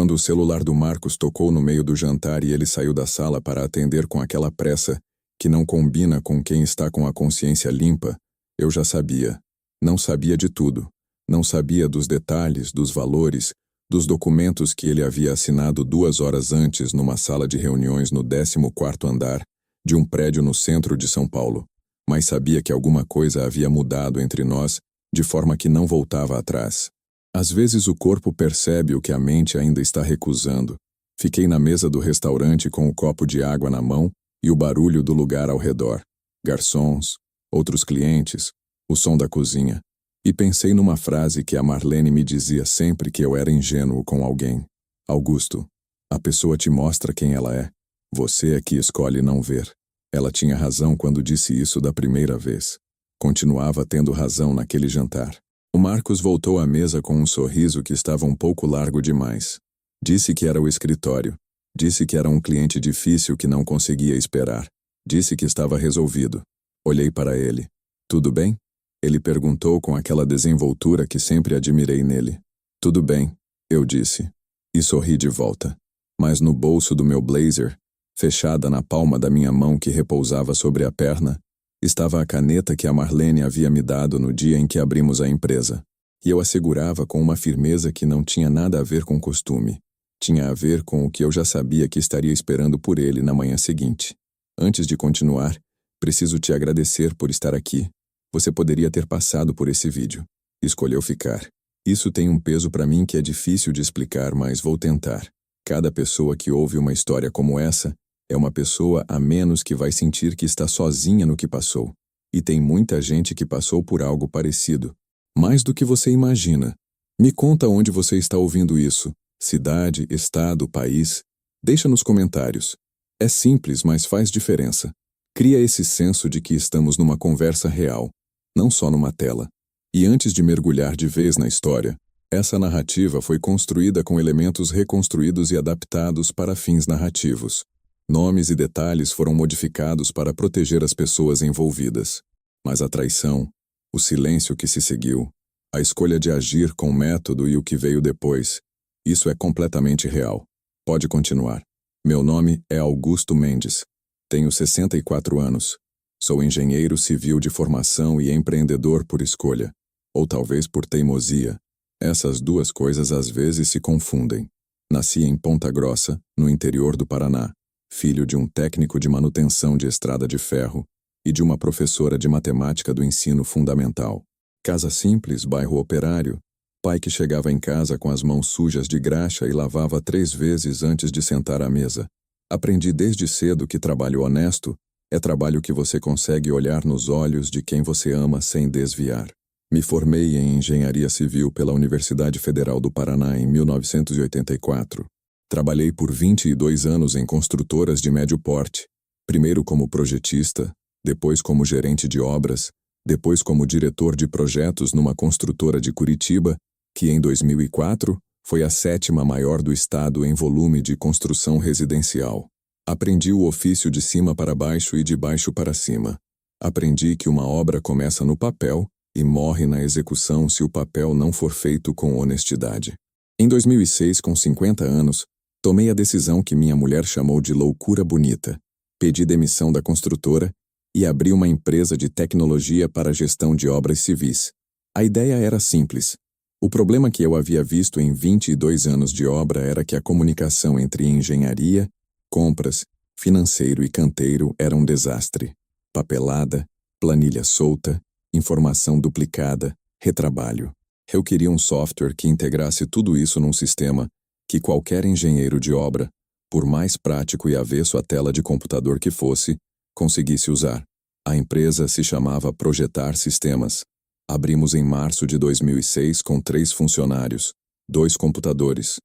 quando o celular do Marcos tocou no meio do jantar e ele saiu da sala para atender com aquela pressa que não combina com quem está com a consciência limpa, eu já sabia. Não sabia de tudo. Não sabia dos detalhes, dos valores, dos documentos que ele havia assinado 2 horas antes numa sala de reuniões no 14º andar de um prédio no centro de São Paulo. Mas sabia que alguma coisa havia mudado entre nós de forma que não voltava atrás. Às vezes o corpo percebe o que a mente ainda está recusando. Fiquei na mesa do restaurante com o copo de água na mão e o barulho do lugar ao redor. Garçons, outros clientes, o som da cozinha. E pensei numa frase que a Marlene me dizia sempre que eu era ingênuo com alguém. Augusto, a pessoa te mostra quem ela é. Você é que escolhe não ver. Ela tinha razão quando disse isso da primeira vez. Continuava tendo razão naquele jantar. O Marcos voltou à mesa com um sorriso que estava um pouco largo demais. Disse que era o escritório. Disse que era um cliente difícil que não conseguia esperar. Disse que estava resolvido. Olhei para ele. Tudo bem? Ele perguntou com aquela desenvoltura que sempre admirei nele. Tudo bem, eu disse. E sorri de volta. Mas no bolso do meu blazer, fechada na palma da minha mão que repousava sobre a perna, estava a caneta que a Marlene havia me dado no dia em que abrimos a empresa. E eu a segurava com uma firmeza que não tinha nada a ver com costume. Tinha a ver com o que eu já sabia que estaria esperando por ele na manhã seguinte. Antes de continuar, preciso te agradecer por estar aqui. Você poderia ter passado por esse vídeo. Escolheu ficar. Isso tem um peso para mim que é difícil de explicar, mas vou tentar. Cada pessoa que ouve uma história como essa é uma pessoa a menos que vai sentir que está sozinha no que passou. E tem muita gente que passou por algo parecido. Mais do que você imagina. Me conta onde você está ouvindo isso. Cidade, estado, país. Deixa nos comentários. É simples, mas faz diferença. Cria esse senso de que estamos numa conversa real, não só numa tela. E antes de mergulhar de vez na história, essa narrativa foi construída com elementos reconstruídos e adaptados para fins narrativos. Nomes e detalhes foram modificados para proteger as pessoas envolvidas. Mas a traição, o silêncio que se seguiu, a escolha de agir com método e o que veio depois, isso é completamente real. Pode continuar. Meu nome é Augusto Mendes. Tenho 64 anos. Sou engenheiro civil de formação e empreendedor por escolha. Ou talvez por teimosia. Essas duas coisas às vezes se confundem. Nasci em Ponta Grossa, no interior do Paraná, filho de um técnico de manutenção de estrada de ferro e de uma professora de matemática do ensino fundamental. Casa simples, bairro operário. Pai que chegava em casa com as mãos sujas de graxa e lavava 3 vezes antes de sentar à mesa. Aprendi desde cedo que trabalho honesto é trabalho que você consegue olhar nos olhos de quem você ama sem desviar. Me formei em Engenharia Civil pela Universidade Federal do Paraná em 1984. Trabalhei por 22 anos em construtoras de médio porte, primeiro como projetista, depois como gerente de obras, depois como diretor de projetos numa construtora de Curitiba, que em 2004 foi a 7ª maior do estado em volume de construção residencial. Aprendi o ofício de cima para baixo e de baixo para cima. Aprendi que uma obra começa no papel e morre na execução se o papel não for feito com honestidade. Em 2006, com 50 anos, tomei a decisão que minha mulher chamou de loucura bonita. Pedi demissão da construtora e abri uma empresa de tecnologia para gestão de obras civis. A ideia era simples. O problema que eu havia visto em 22 anos de obra era que a comunicação entre engenharia, compras, financeiro e canteiro era um desastre. Papelada, planilha solta, informação duplicada, retrabalho. Eu queria um software que integrasse tudo isso num sistema que qualquer engenheiro de obra, por mais prático e avesso à tela de computador que fosse, conseguisse usar. A empresa se chamava Projetar Sistemas. Abrimos em março de 2006 com 3 funcionários, 2 computadores,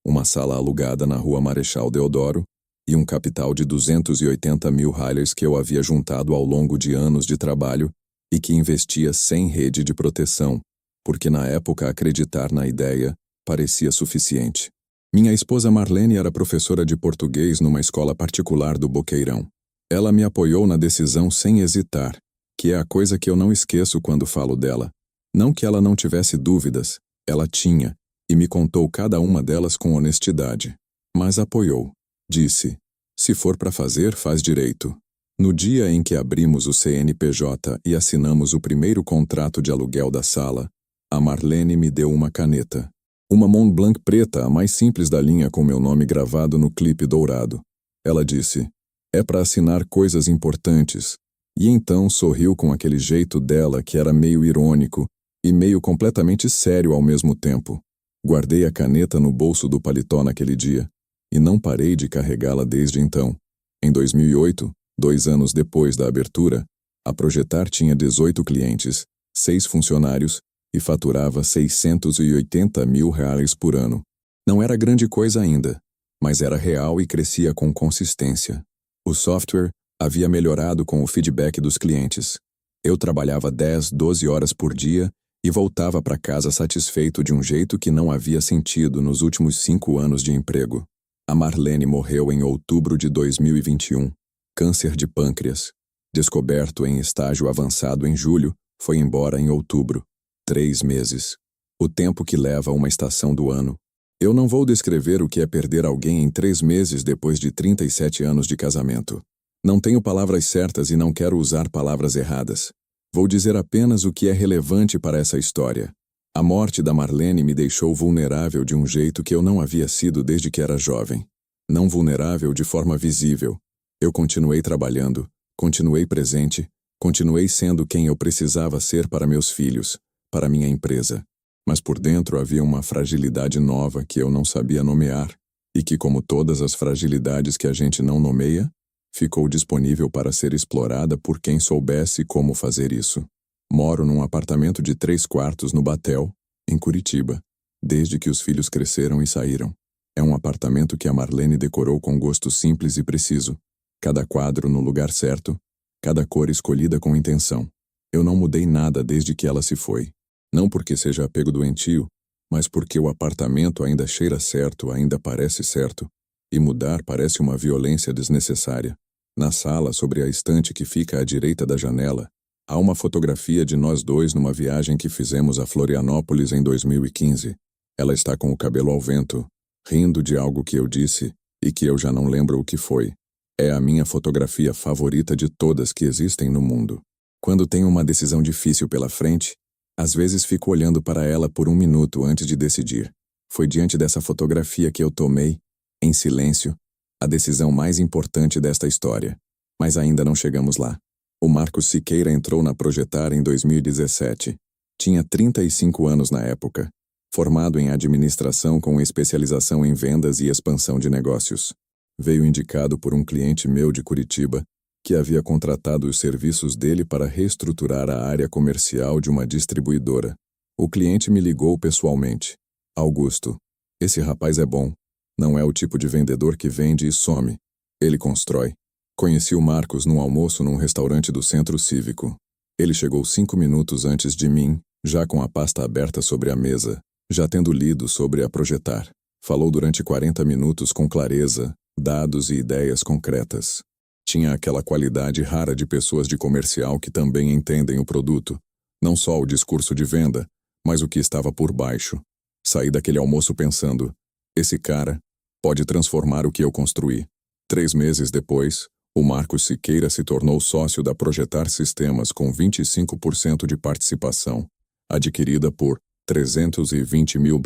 uma sala alugada na Rua Marechal Deodoro e um capital de 280 mil reais que eu havia juntado ao longo de anos de trabalho e que investia sem rede de proteção, porque na época acreditar na ideia parecia suficiente. Minha esposa Marlene era professora de português numa escola particular do Boqueirão. Ela me apoiou na decisão sem hesitar, que é a coisa que eu não esqueço quando falo dela. Não que ela não tivesse dúvidas, ela tinha, e me contou cada uma delas com honestidade. Mas apoiou. Disse: se for para fazer, faz direito. No dia em que abrimos o CNPJ e assinamos o primeiro contrato de aluguel da sala, a Marlene me deu uma caneta. Uma Montblanc preta, a mais simples da linha, com meu nome gravado no clipe dourado. Ela disse: é para assinar coisas importantes. E então sorriu com aquele jeito dela que era meio irônico e meio completamente sério ao mesmo tempo. Guardei a caneta no bolso do paletó naquele dia e não parei de carregá-la desde então. Em 2008, 2 anos depois da abertura, a Projetar tinha 18 clientes, 6 funcionários e faturava R$680 mil por ano. Não era grande coisa ainda, mas era real e crescia com consistência. O software havia melhorado com o feedback dos clientes. Eu trabalhava 10, 12 horas por dia e voltava para casa satisfeito de um jeito que não havia sentido nos últimos 5 anos de emprego. A Marlene morreu em outubro de 2021. Câncer de pâncreas. Descoberto em estágio avançado em julho, foi embora em outubro. 3 meses. O tempo que leva uma estação do ano. Eu não vou descrever o que é perder alguém em 3 meses depois de 37 anos de casamento. Não tenho palavras certas e não quero usar palavras erradas. Vou dizer apenas o que é relevante para essa história. A morte da Marlene me deixou vulnerável de um jeito que eu não havia sido desde que era jovem. Não vulnerável de forma visível. Eu continuei trabalhando, continuei presente, continuei sendo quem eu precisava ser para meus filhos, para minha empresa. Mas por dentro havia uma fragilidade nova que eu não sabia nomear, e que, como todas as fragilidades que a gente não nomeia, ficou disponível para ser explorada por quem soubesse como fazer isso. Moro num apartamento de 3 quartos no Batel, em Curitiba, desde que os filhos cresceram e saíram. É um apartamento que a Marlene decorou com gosto simples e preciso. Cada quadro no lugar certo, cada cor escolhida com intenção. Eu não mudei nada desde que ela se foi. Não porque seja apego doentio, mas porque o apartamento ainda cheira certo, ainda parece certo, e mudar parece uma violência desnecessária. Na sala, sobre a estante que fica à direita da janela, há uma fotografia de nós dois numa viagem que fizemos a Florianópolis em 2015. Ela está com o cabelo ao vento, rindo de algo que eu disse e que eu já não lembro o que foi. É a minha fotografia favorita de todas que existem no mundo. Quando tenho uma decisão difícil pela frente, às vezes fico olhando para ela por 1 minuto antes de decidir. Foi diante dessa fotografia que eu tomei, em silêncio, a decisão mais importante desta história. Mas ainda não chegamos lá. O Marcos Siqueira entrou na Projetar em 2017. Tinha 35 anos na época, formado em administração com especialização em vendas e expansão de negócios. Veio indicado por um cliente meu de Curitiba, que havia contratado os serviços dele para reestruturar a área comercial de uma distribuidora. O cliente me ligou pessoalmente. Augusto, esse rapaz é bom. Não é o tipo de vendedor que vende e some. Ele constrói. Conheci o Marcos num almoço num restaurante do Centro Cívico. Ele chegou 5 minutos antes de mim, já com a pasta aberta sobre a mesa, já tendo lido sobre a Projetar. Falou durante 40 minutos com clareza, dados e ideias concretas. Tinha aquela qualidade rara de pessoas de comercial que também entendem o produto. Não só o discurso de venda, mas o que estava por baixo. Saí daquele almoço pensando, esse cara pode transformar o que eu construí. 3 meses depois, o Marcos Siqueira se tornou sócio da Projetar Sistemas com 25% de participação, adquirida por R$320 mil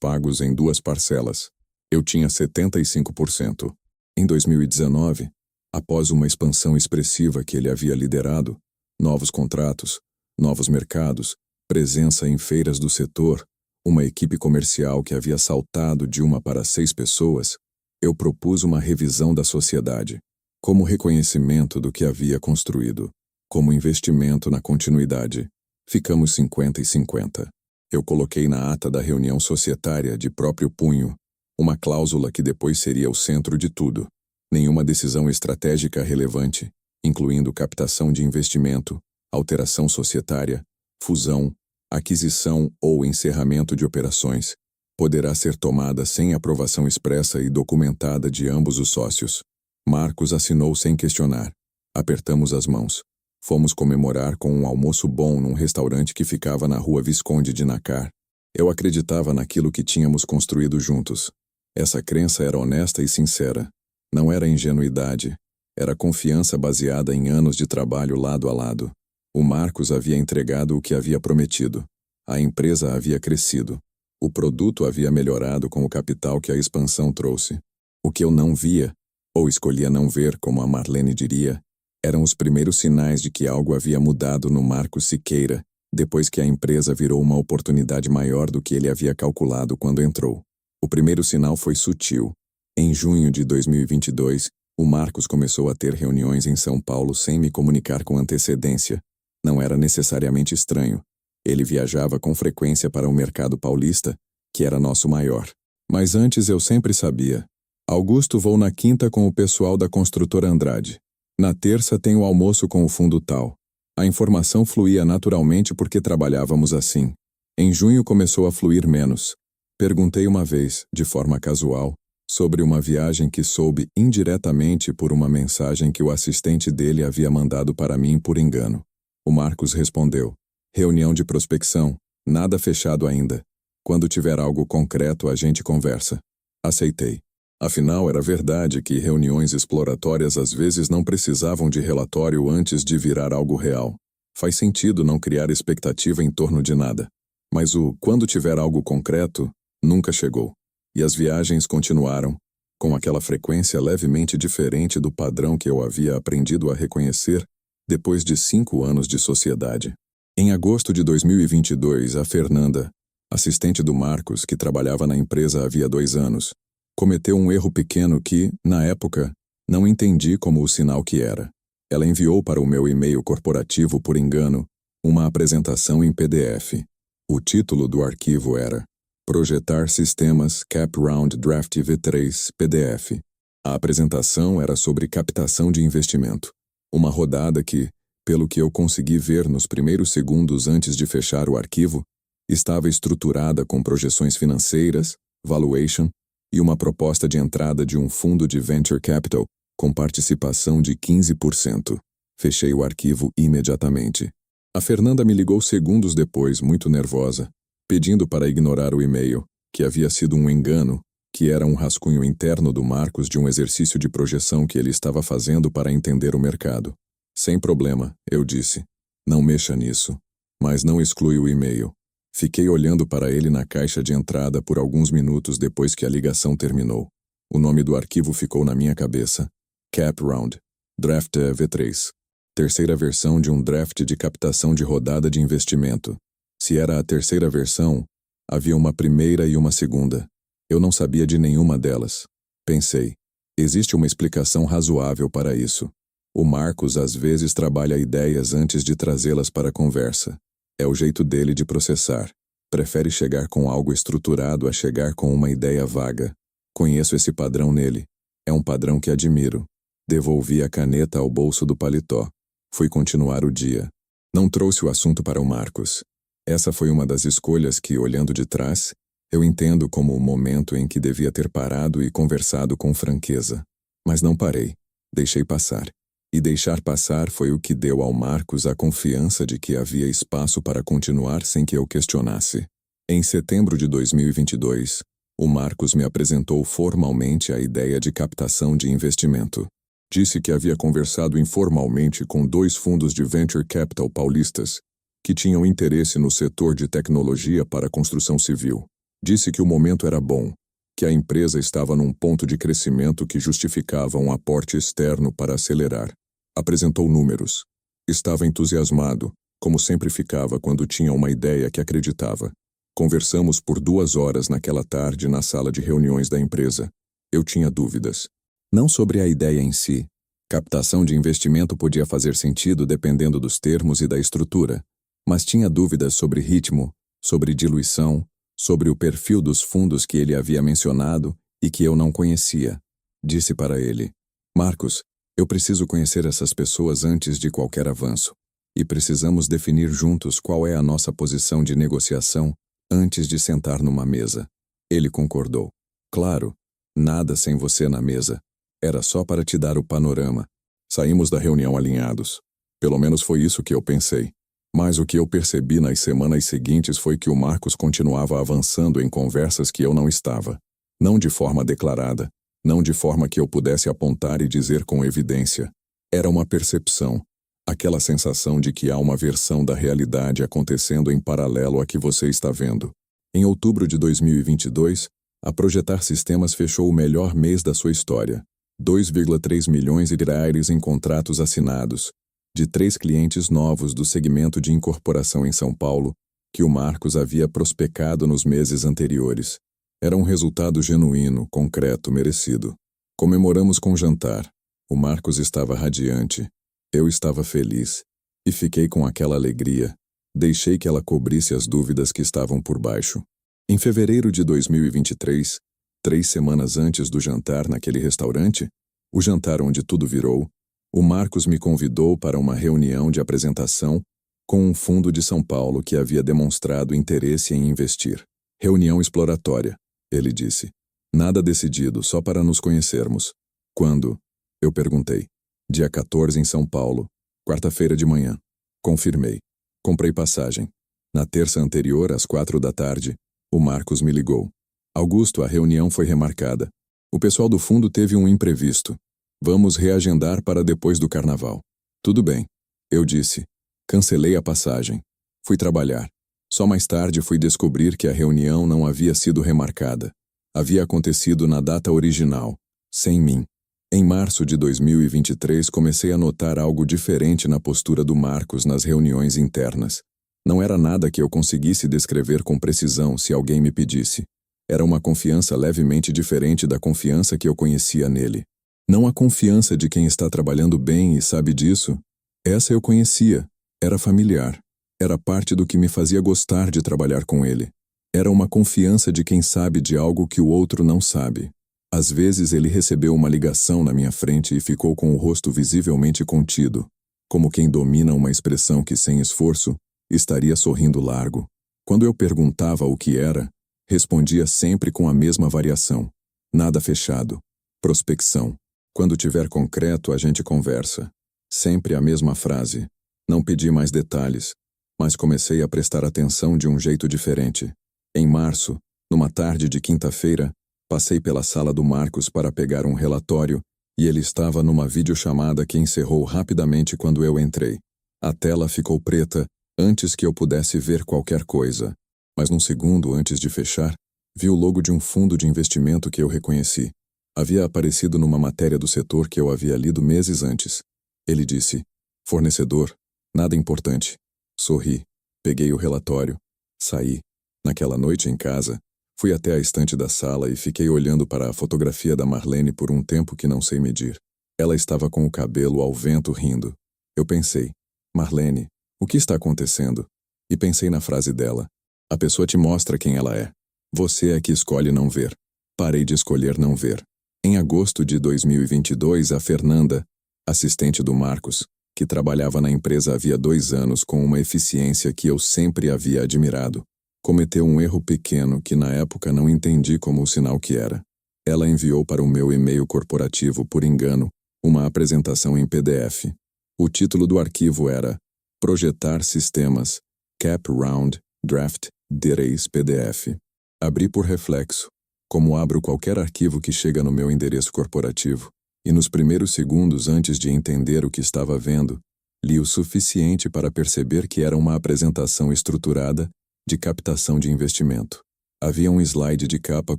pagos em 2 parcelas. Eu tinha 75%. Em 2019, após uma expansão expressiva que ele havia liderado, novos contratos, novos mercados, presença em feiras do setor, uma equipe comercial que havia saltado de 1 para 6 pessoas, eu propus uma revisão da sociedade, como reconhecimento do que havia construído, como investimento na continuidade. Ficamos 50 e 50. Eu coloquei na ata da reunião societária de próprio punho uma cláusula que depois seria o centro de tudo. Nenhuma decisão estratégica relevante, incluindo captação de investimento, alteração societária, fusão, aquisição ou encerramento de operações, poderá ser tomada sem aprovação expressa e documentada de ambos os sócios. Marcos assinou sem questionar. Apertamos as mãos. Fomos comemorar com um almoço bom num restaurante que ficava na rua Visconde de Nacar. Eu acreditava naquilo que tínhamos construído juntos. Essa crença era honesta e sincera. Não era ingenuidade. Era confiança baseada em anos de trabalho lado a lado. O Marcos havia entregado o que havia prometido. A empresa havia crescido. O produto havia melhorado com o capital que a expansão trouxe. O que eu não via, ou escolhia não ver, como a Marlene diria, eram os primeiros sinais de que algo havia mudado no Marcos Siqueira, depois que a empresa virou uma oportunidade maior do que ele havia calculado quando entrou. O primeiro sinal foi sutil. Em junho de 2022, o Marcos começou a ter reuniões em São Paulo sem me comunicar com antecedência. Não era necessariamente estranho. Ele viajava com frequência para o mercado paulista, que era nosso maior. Mas antes eu sempre sabia. Augusto, vou na quinta com o pessoal da construtora Andrade. Na terça tenho almoço com o fundo tal. A informação fluía naturalmente porque trabalhávamos assim. Em junho começou a fluir menos. Perguntei uma vez, de forma casual, sobre uma viagem que soube indiretamente por uma mensagem que o assistente dele havia mandado para mim por engano. O Marcos respondeu: reunião de prospecção, nada fechado ainda. Quando tiver algo concreto a gente conversa. Aceitei. Afinal, era verdade que reuniões exploratórias às vezes não precisavam de relatório antes de virar algo real. Faz sentido não criar expectativa em torno de nada. Mas o quando tiver algo concreto nunca chegou. E as viagens continuaram, com aquela frequência levemente diferente do padrão que eu havia aprendido a reconhecer depois de 5 anos de sociedade. Em agosto de 2022, a Fernanda, assistente do Marcos, que trabalhava na empresa havia 2 anos, cometeu um erro pequeno que, na época, não entendi como o sinal que era. Ela enviou para o meu e-mail corporativo por engano uma apresentação em PDF. O título do arquivo era Projetar Sistemas Cap Round Draft V3 PDF. A apresentação era sobre captação de investimento. Uma rodada que, pelo que eu consegui ver nos primeiros segundos antes de fechar o arquivo, estava estruturada com projeções financeiras, valuation e uma proposta de entrada de um fundo de venture capital com participação de 15%. Fechei o arquivo imediatamente. A Fernanda me ligou segundos depois, muito nervosa, pedindo para ignorar o e-mail, que havia sido um engano, que era um rascunho interno do Marcos de um exercício de projeção que ele estava fazendo para entender o mercado. Sem problema, eu disse. Não mexa nisso. Mas não exclui o e-mail. Fiquei olhando para ele na caixa de entrada por alguns minutos depois que a ligação terminou. O nome do arquivo ficou na minha cabeça. Cap Round. Draft V3. Terceira versão de um draft de captação de rodada de investimento. Se era a terceira versão, havia uma primeira e uma segunda. Eu não sabia de nenhuma delas. Pensei, existe uma explicação razoável para isso. O Marcos às vezes trabalha ideias antes de trazê-las para a conversa. É o jeito dele de processar. Prefere chegar com algo estruturado a chegar com uma ideia vaga. Conheço esse padrão nele. É um padrão que admiro. Devolvi a caneta ao bolso do paletó. Fui continuar o dia. Não trouxe o assunto para o Marcos. Essa foi uma das escolhas que, olhando de trás, eu entendo como o momento em que devia ter parado e conversado com franqueza. Mas não parei. Deixei passar. E deixar passar foi o que deu ao Marcos a confiança de que havia espaço para continuar sem que eu questionasse. Em setembro de 2022, o Marcos me apresentou formalmente a ideia de captação de investimento. Disse que havia conversado informalmente com 2 fundos de venture capital paulistas que tinham interesse no setor de tecnologia para construção civil. Disse que o momento era bom, que a empresa estava num ponto de crescimento que justificava um aporte externo para acelerar. Apresentou números. Estava entusiasmado, como sempre ficava quando tinha uma ideia que acreditava. Conversamos por 2 horas naquela tarde na sala de reuniões da empresa. Eu tinha dúvidas. Não sobre a ideia em si. Captação de investimento podia fazer sentido dependendo dos termos e da estrutura, mas tinha dúvidas sobre ritmo, sobre diluição, sobre o perfil dos fundos que ele havia mencionado e que eu não conhecia. Disse para ele: Marcos, eu preciso conhecer essas pessoas antes de qualquer avanço. E precisamos definir juntos qual é a nossa posição de negociação antes de sentar numa mesa. Ele concordou. Claro, nada sem você na mesa. Era só para te dar o panorama. Saímos da reunião alinhados. Pelo menos foi isso que eu pensei. Mas o que eu percebi nas semanas seguintes foi que o Marcos continuava avançando em conversas que eu não estava. Não de forma declarada, não de forma que eu pudesse apontar e dizer com evidência. Era uma percepção, aquela sensação de que há uma versão da realidade acontecendo em paralelo à que você está vendo. Em outubro de 2022, a Projetar Sistemas fechou o melhor mês da sua história. 2,3 milhões de reais em contratos assinados, de 3 clientes novos do segmento de incorporação em São Paulo, que o Marcos havia prospecado nos meses anteriores. Era um resultado genuíno, concreto, merecido. Comemoramos com jantar. O Marcos estava radiante. Eu estava feliz. E fiquei com aquela alegria. Deixei que ela cobrisse as dúvidas que estavam por baixo. Em fevereiro de 2023, 3 semanas antes do jantar naquele restaurante, o jantar onde tudo virou, o Marcos me convidou para uma reunião de apresentação com um fundo de São Paulo que havia demonstrado interesse em investir. Reunião exploratória, ele disse. Nada decidido, só para nos conhecermos. Quando? Eu perguntei. Dia 14 em São Paulo, quarta-feira de manhã. Confirmei. Comprei passagem. Na terça anterior, às 4 da tarde, o Marcos me ligou. Augusto, a reunião foi remarcada. O pessoal do fundo teve um imprevisto. Vamos reagendar para depois do carnaval. Tudo bem, eu disse. Cancelei a passagem. Fui trabalhar. Só mais tarde fui descobrir que a reunião não havia sido remarcada. Havia acontecido na data original, sem mim. Em março de 2023 comecei a notar algo diferente na postura do Marcos nas reuniões internas. Não era nada que eu conseguisse descrever com precisão se alguém me pedisse. Era uma confiança levemente diferente da confiança que eu conhecia nele. Não a confiança de quem está trabalhando bem e sabe disso. Essa eu conhecia. Era familiar. Era parte do que me fazia gostar de trabalhar com ele. Era uma confiança de quem sabe de algo que o outro não sabe. Às vezes ele recebeu uma ligação na minha frente e ficou com o rosto visivelmente contido, como quem domina uma expressão que, sem esforço, estaria sorrindo largo. Quando eu perguntava o que era, respondia sempre com a mesma variação. Nada fechado. Prospecção. Quando tiver concreto, a gente conversa. Sempre a mesma frase. Não pedi mais detalhes, mas comecei a prestar atenção de um jeito diferente. Em março, numa tarde de quinta-feira, passei pela sala do Marcos para pegar um relatório e ele estava numa videochamada que encerrou rapidamente quando eu entrei. A tela ficou preta antes que eu pudesse ver qualquer coisa, mas num segundo antes de fechar, vi o logo de um fundo de investimento que eu reconheci. Havia aparecido numa matéria do setor que eu havia lido meses antes. Ele disse, fornecedor, nada importante. Sorri, peguei o relatório, saí. Naquela noite em casa, fui até a estante da sala e fiquei olhando para a fotografia da Marlene por um tempo que não sei medir. Ela estava com o cabelo ao vento rindo. Eu pensei, Marlene, o que está acontecendo? E pensei na frase dela. A pessoa te mostra quem ela é. Você é que escolhe não ver. Parei de escolher não ver. Em agosto de 2022, a Fernanda, assistente do Marcos, que trabalhava na empresa havia 2 anos com uma eficiência que eu sempre havia admirado, cometeu um erro pequeno que na época não entendi como o sinal que era. Ela enviou para o meu e-mail corporativo, por engano, uma apresentação em PDF. O título do arquivo era Projetar Sistemas, Cap Round, Draft, Derace PDF. Abri por reflexo, como abro qualquer arquivo que chega no meu endereço corporativo, e nos primeiros segundos antes de entender o que estava vendo, li o suficiente para perceber que era uma apresentação estruturada de captação de investimento. Havia um slide de capa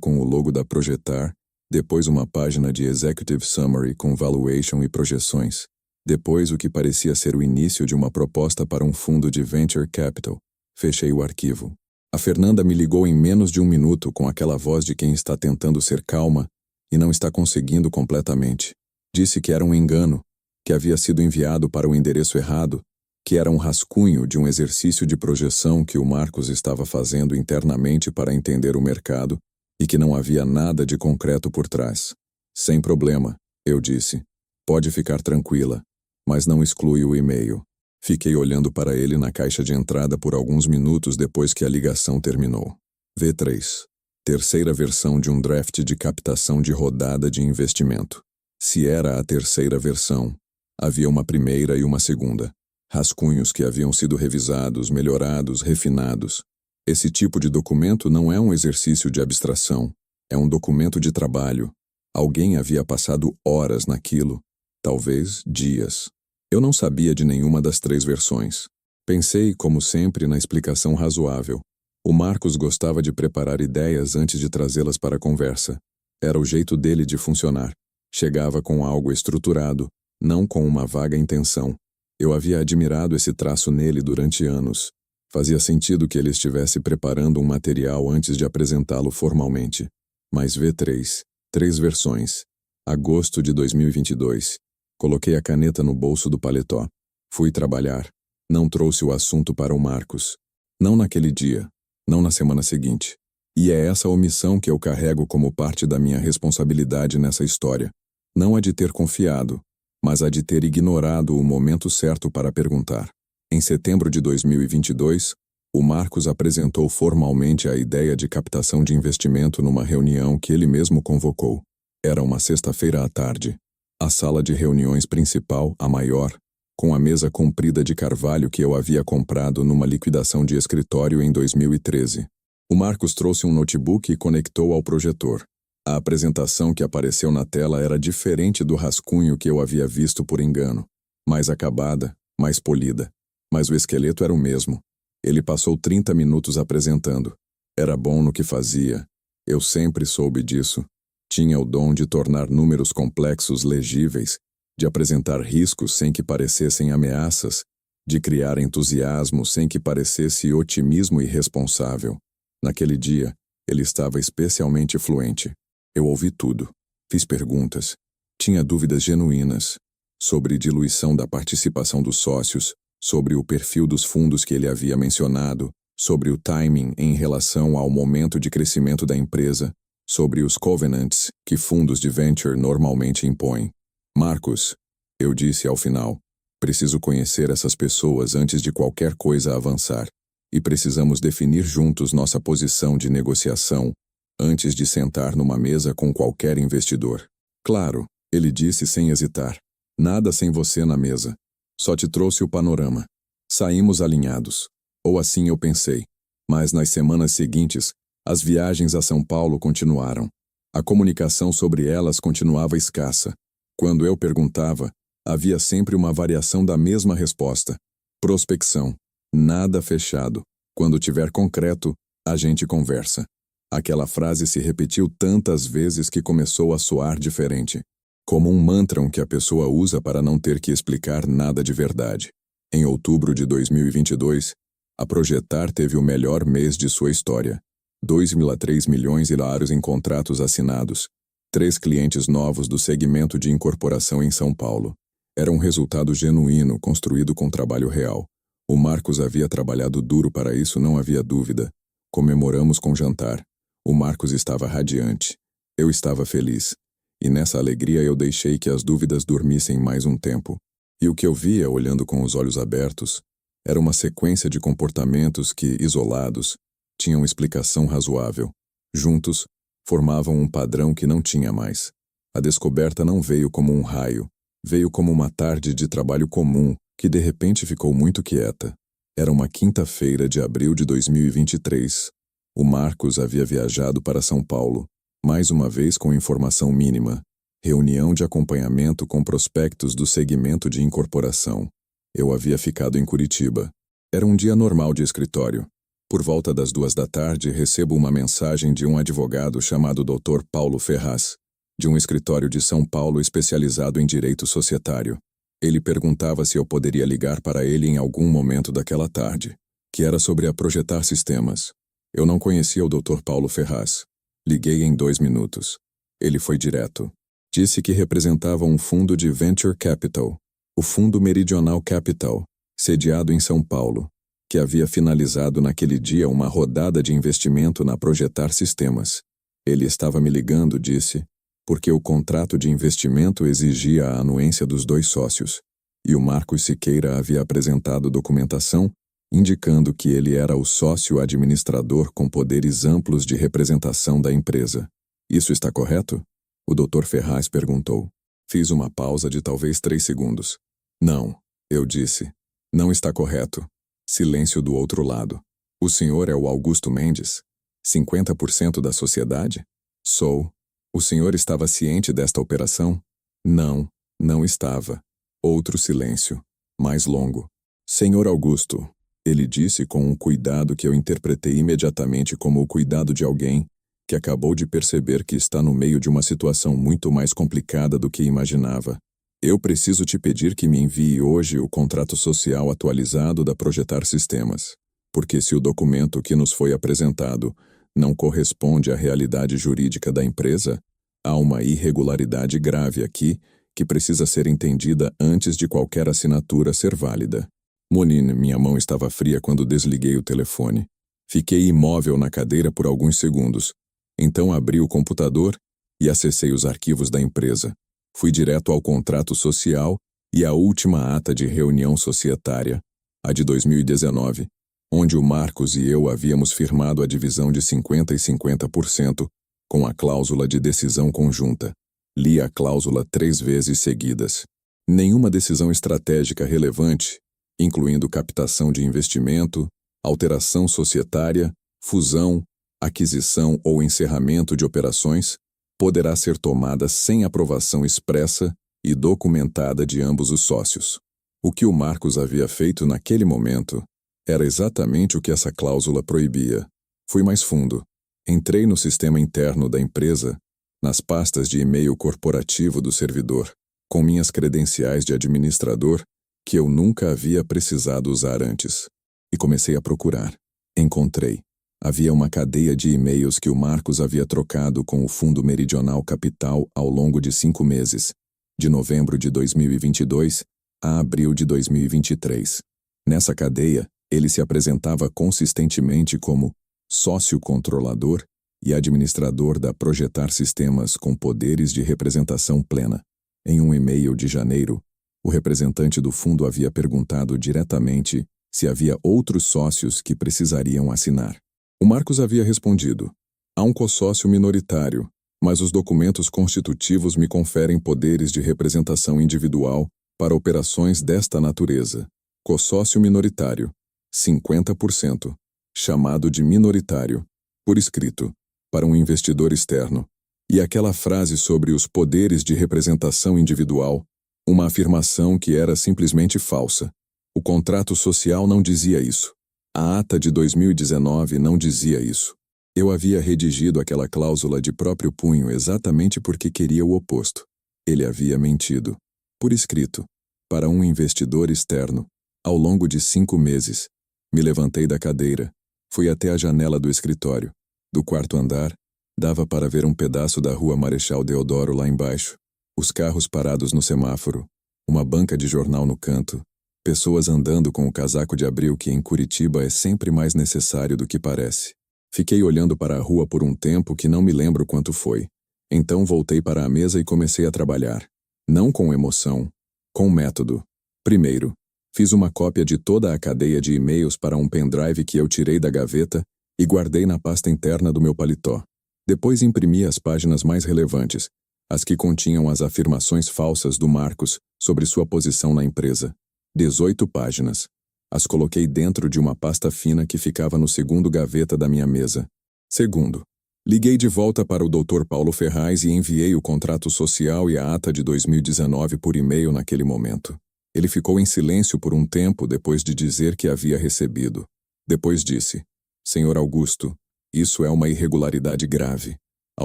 com o logo da Projetar, depois uma página de Executive Summary com valuation e projeções, depois o que parecia ser o início de uma proposta para um fundo de Venture Capital. Fechei o arquivo. A Fernanda me ligou em menos de 1 minuto com aquela voz de quem está tentando ser calma e não está conseguindo completamente. Disse que era um engano, que havia sido enviado para o endereço errado, que era um rascunho de um exercício de projeção que o Marcos estava fazendo internamente para entender o mercado e que não havia nada de concreto por trás. Sem problema, eu disse. Pode ficar tranquila, mas não exclui o e-mail. Fiquei olhando para ele na caixa de entrada por alguns minutos depois que a ligação terminou. V3. Terceira versão de um draft de captação de rodada de investimento. Se era a terceira versão, havia uma primeira e uma segunda. Rascunhos que haviam sido revisados, melhorados, refinados. Esse tipo de documento não é um exercício de abstração, é um documento de trabalho. Alguém havia passado horas naquilo, talvez dias. Eu não sabia de nenhuma das 3 versões. Pensei, como sempre, na explicação razoável. O Marcos gostava de preparar ideias antes de trazê-las para a conversa. Era o jeito dele de funcionar. Chegava com algo estruturado, não com uma vaga intenção. Eu havia admirado esse traço nele durante anos. Fazia sentido que ele estivesse preparando um material antes de apresentá-lo formalmente. Mas V3, 3 versões. Agosto de 2022. Coloquei a caneta no bolso do paletó. Fui trabalhar. Não trouxe o assunto para o Marcos. Não naquele dia. Não na semana seguinte. E é essa omissão que eu carrego como parte da minha responsabilidade nessa história. Não a de ter confiado, mas a de ter ignorado o momento certo para perguntar. Em setembro de 2022, o Marcos apresentou formalmente a ideia de captação de investimento numa reunião que ele mesmo convocou. Era uma sexta-feira à tarde. A sala de reuniões principal, a maior, com a mesa comprida de carvalho que eu havia comprado numa liquidação de escritório em 2013. O Marcos trouxe um notebook e conectou ao projetor. A apresentação que apareceu na tela era diferente do rascunho que eu havia visto por engano. Mais acabada, mais polida. Mas o esqueleto era o mesmo. Ele passou 30 minutos apresentando. Era bom no que fazia. Eu sempre soube disso. Tinha o dom de tornar números complexos legíveis, de apresentar riscos sem que parecessem ameaças, de criar entusiasmo sem que parecesse otimismo irresponsável. Naquele dia, ele estava especialmente fluente. Eu ouvi tudo. Fiz perguntas. Tinha dúvidas genuínas sobre diluição da participação dos sócios, sobre o perfil dos fundos que ele havia mencionado, sobre o timing em relação ao momento de crescimento da empresa, sobre os covenants que fundos de venture normalmente impõem. Marcos, eu disse ao final, preciso conhecer essas pessoas antes de qualquer coisa avançar, e precisamos definir juntos nossa posição de negociação antes de sentar numa mesa com qualquer investidor. Claro, ele disse sem hesitar, nada sem você na mesa. Só te trouxe o panorama. Saímos alinhados. Ou assim eu pensei. Mas nas semanas seguintes, as viagens a São Paulo continuaram. A comunicação sobre elas continuava escassa. Quando eu perguntava, havia sempre uma variação da mesma resposta. Prospecção. Nada fechado. Quando tiver concreto, a gente conversa. Aquela frase se repetiu tantas vezes que começou a soar diferente. Como um mantra que a pessoa usa para não ter que explicar nada de verdade. Em outubro de 2022, a Projetar teve o melhor mês de sua história. 2,3 milhões em contratos assinados. 3 clientes novos do segmento de incorporação em São Paulo. Era um resultado genuíno, construído com trabalho real. O Marcos havia trabalhado duro para isso, não havia dúvida. Comemoramos com jantar. O Marcos estava radiante. Eu estava feliz. E nessa alegria eu deixei que as dúvidas dormissem mais um tempo. E o que eu via, olhando com os olhos abertos, era uma sequência de comportamentos que, isolados, tinham explicação razoável. Juntos, formavam um padrão que não tinha mais. A descoberta não veio como um raio, veio como uma tarde de trabalho comum, que de repente ficou muito quieta. Era uma quinta-feira de abril de 2023. O Marcos havia viajado para São Paulo, mais uma vez com informação mínima. Reunião de acompanhamento com prospectos do segmento de incorporação. Eu havia ficado em Curitiba. Era um dia normal de escritório. Por volta das 2 da tarde, recebo uma mensagem de um advogado chamado Dr. Paulo Ferraz, de um escritório de São Paulo especializado em direito societário. Ele perguntava se eu poderia ligar para ele em algum momento daquela tarde, que era sobre a Projetar Sistemas. Eu não conhecia o Dr. Paulo Ferraz. Liguei em 2 minutos. Ele foi direto. Disse que representava um fundo de Venture Capital, o Fundo Meridional Capital, sediado em São Paulo, que havia finalizado naquele dia uma rodada de investimento na Projetar Sistemas. Ele estava me ligando, disse, porque o contrato de investimento exigia a anuência dos 2 sócios, e o Marcos Siqueira havia apresentado documentação indicando que ele era o sócio administrador com poderes amplos de representação da empresa. Isso está correto? O Dr. Ferraz perguntou. Fiz uma pausa de talvez 3 segundos. Não, eu disse. Não está correto. Silêncio do outro lado. O senhor é o Augusto Mendes? 50% da sociedade? Sou. O senhor estava ciente desta operação? Não, não estava. Outro silêncio, mais longo. Senhor Augusto, ele disse com um cuidado que eu interpretei imediatamente como o cuidado de alguém que acabou de perceber que está no meio de uma situação muito mais complicada do que imaginava. Eu preciso te pedir que me envie hoje o contrato social atualizado da Projetar Sistemas, porque se o documento que nos foi apresentado não corresponde à realidade jurídica da empresa, há uma irregularidade grave aqui que precisa ser entendida antes de qualquer assinatura ser válida. Monin, minha mão estava fria quando desliguei o telefone. Fiquei imóvel na cadeira por alguns segundos. Então abri o computador e acessei os arquivos da empresa. Fui direto ao contrato social e à última ata de reunião societária, a de 2019, onde o Marcos e eu havíamos firmado a divisão de 50% e 50% com a cláusula de decisão conjunta. Li a cláusula 3 vezes seguidas. Nenhuma decisão estratégica relevante, incluindo captação de investimento, alteração societária, fusão, aquisição ou encerramento de operações, poderá ser tomada sem aprovação expressa e documentada de ambos os sócios. O que o Marcos havia feito naquele momento era exatamente o que essa cláusula proibia. Fui mais fundo. Entrei no sistema interno da empresa, nas pastas de e-mail corporativo do servidor, com minhas credenciais de administrador, que eu nunca havia precisado usar antes. E comecei a procurar. Encontrei. Havia uma cadeia de e-mails que o Marcos havia trocado com o Fundo Meridional Capital ao longo de 5 meses, de novembro de 2022 a abril de 2023. Nessa cadeia, ele se apresentava consistentemente como sócio controlador e administrador da Projetar Sistemas com poderes de representação plena. Em um e-mail de janeiro, o representante do fundo havia perguntado diretamente se havia outros sócios que precisariam assinar. O Marcos havia respondido: há um consórcio minoritário, mas os documentos constitutivos me conferem poderes de representação individual para operações desta natureza. Consórcio minoritário, 50%, chamado de minoritário, por escrito, para um investidor externo. E aquela frase sobre os poderes de representação individual, uma afirmação que era simplesmente falsa. O contrato social não dizia isso. A ata de 2019 não dizia isso. Eu havia redigido aquela cláusula de próprio punho exatamente porque queria o oposto. Ele havia mentido. Por escrito, para um investidor externo, ao longo de 5 meses. Me levantei da cadeira. Fui até a janela do escritório. Do 4º andar, dava para ver um pedaço da rua Marechal Deodoro lá embaixo. Os carros parados no semáforo. Uma banca de jornal no canto. Pessoas andando com o casaco de abril que em Curitiba é sempre mais necessário do que parece. Fiquei olhando para a rua por um tempo que não me lembro quanto foi. Então voltei para a mesa e comecei a trabalhar. Não com emoção, com método. Primeiro, fiz uma cópia de toda a cadeia de e-mails para um pendrive que eu tirei da gaveta e guardei na pasta interna do meu paletó. Depois imprimi as páginas mais relevantes, as que continham as afirmações falsas do Marcos sobre sua posição na empresa. 18 páginas. As coloquei dentro de uma pasta fina que ficava no segundo gaveta da minha mesa. Segundo, liguei de volta para o Dr. Paulo Ferraz e enviei o contrato social e a ata de 2019 por e-mail naquele momento. Ele ficou em silêncio por um tempo depois de dizer que havia recebido. Depois disse: Senhor Augusto, isso é uma irregularidade grave. A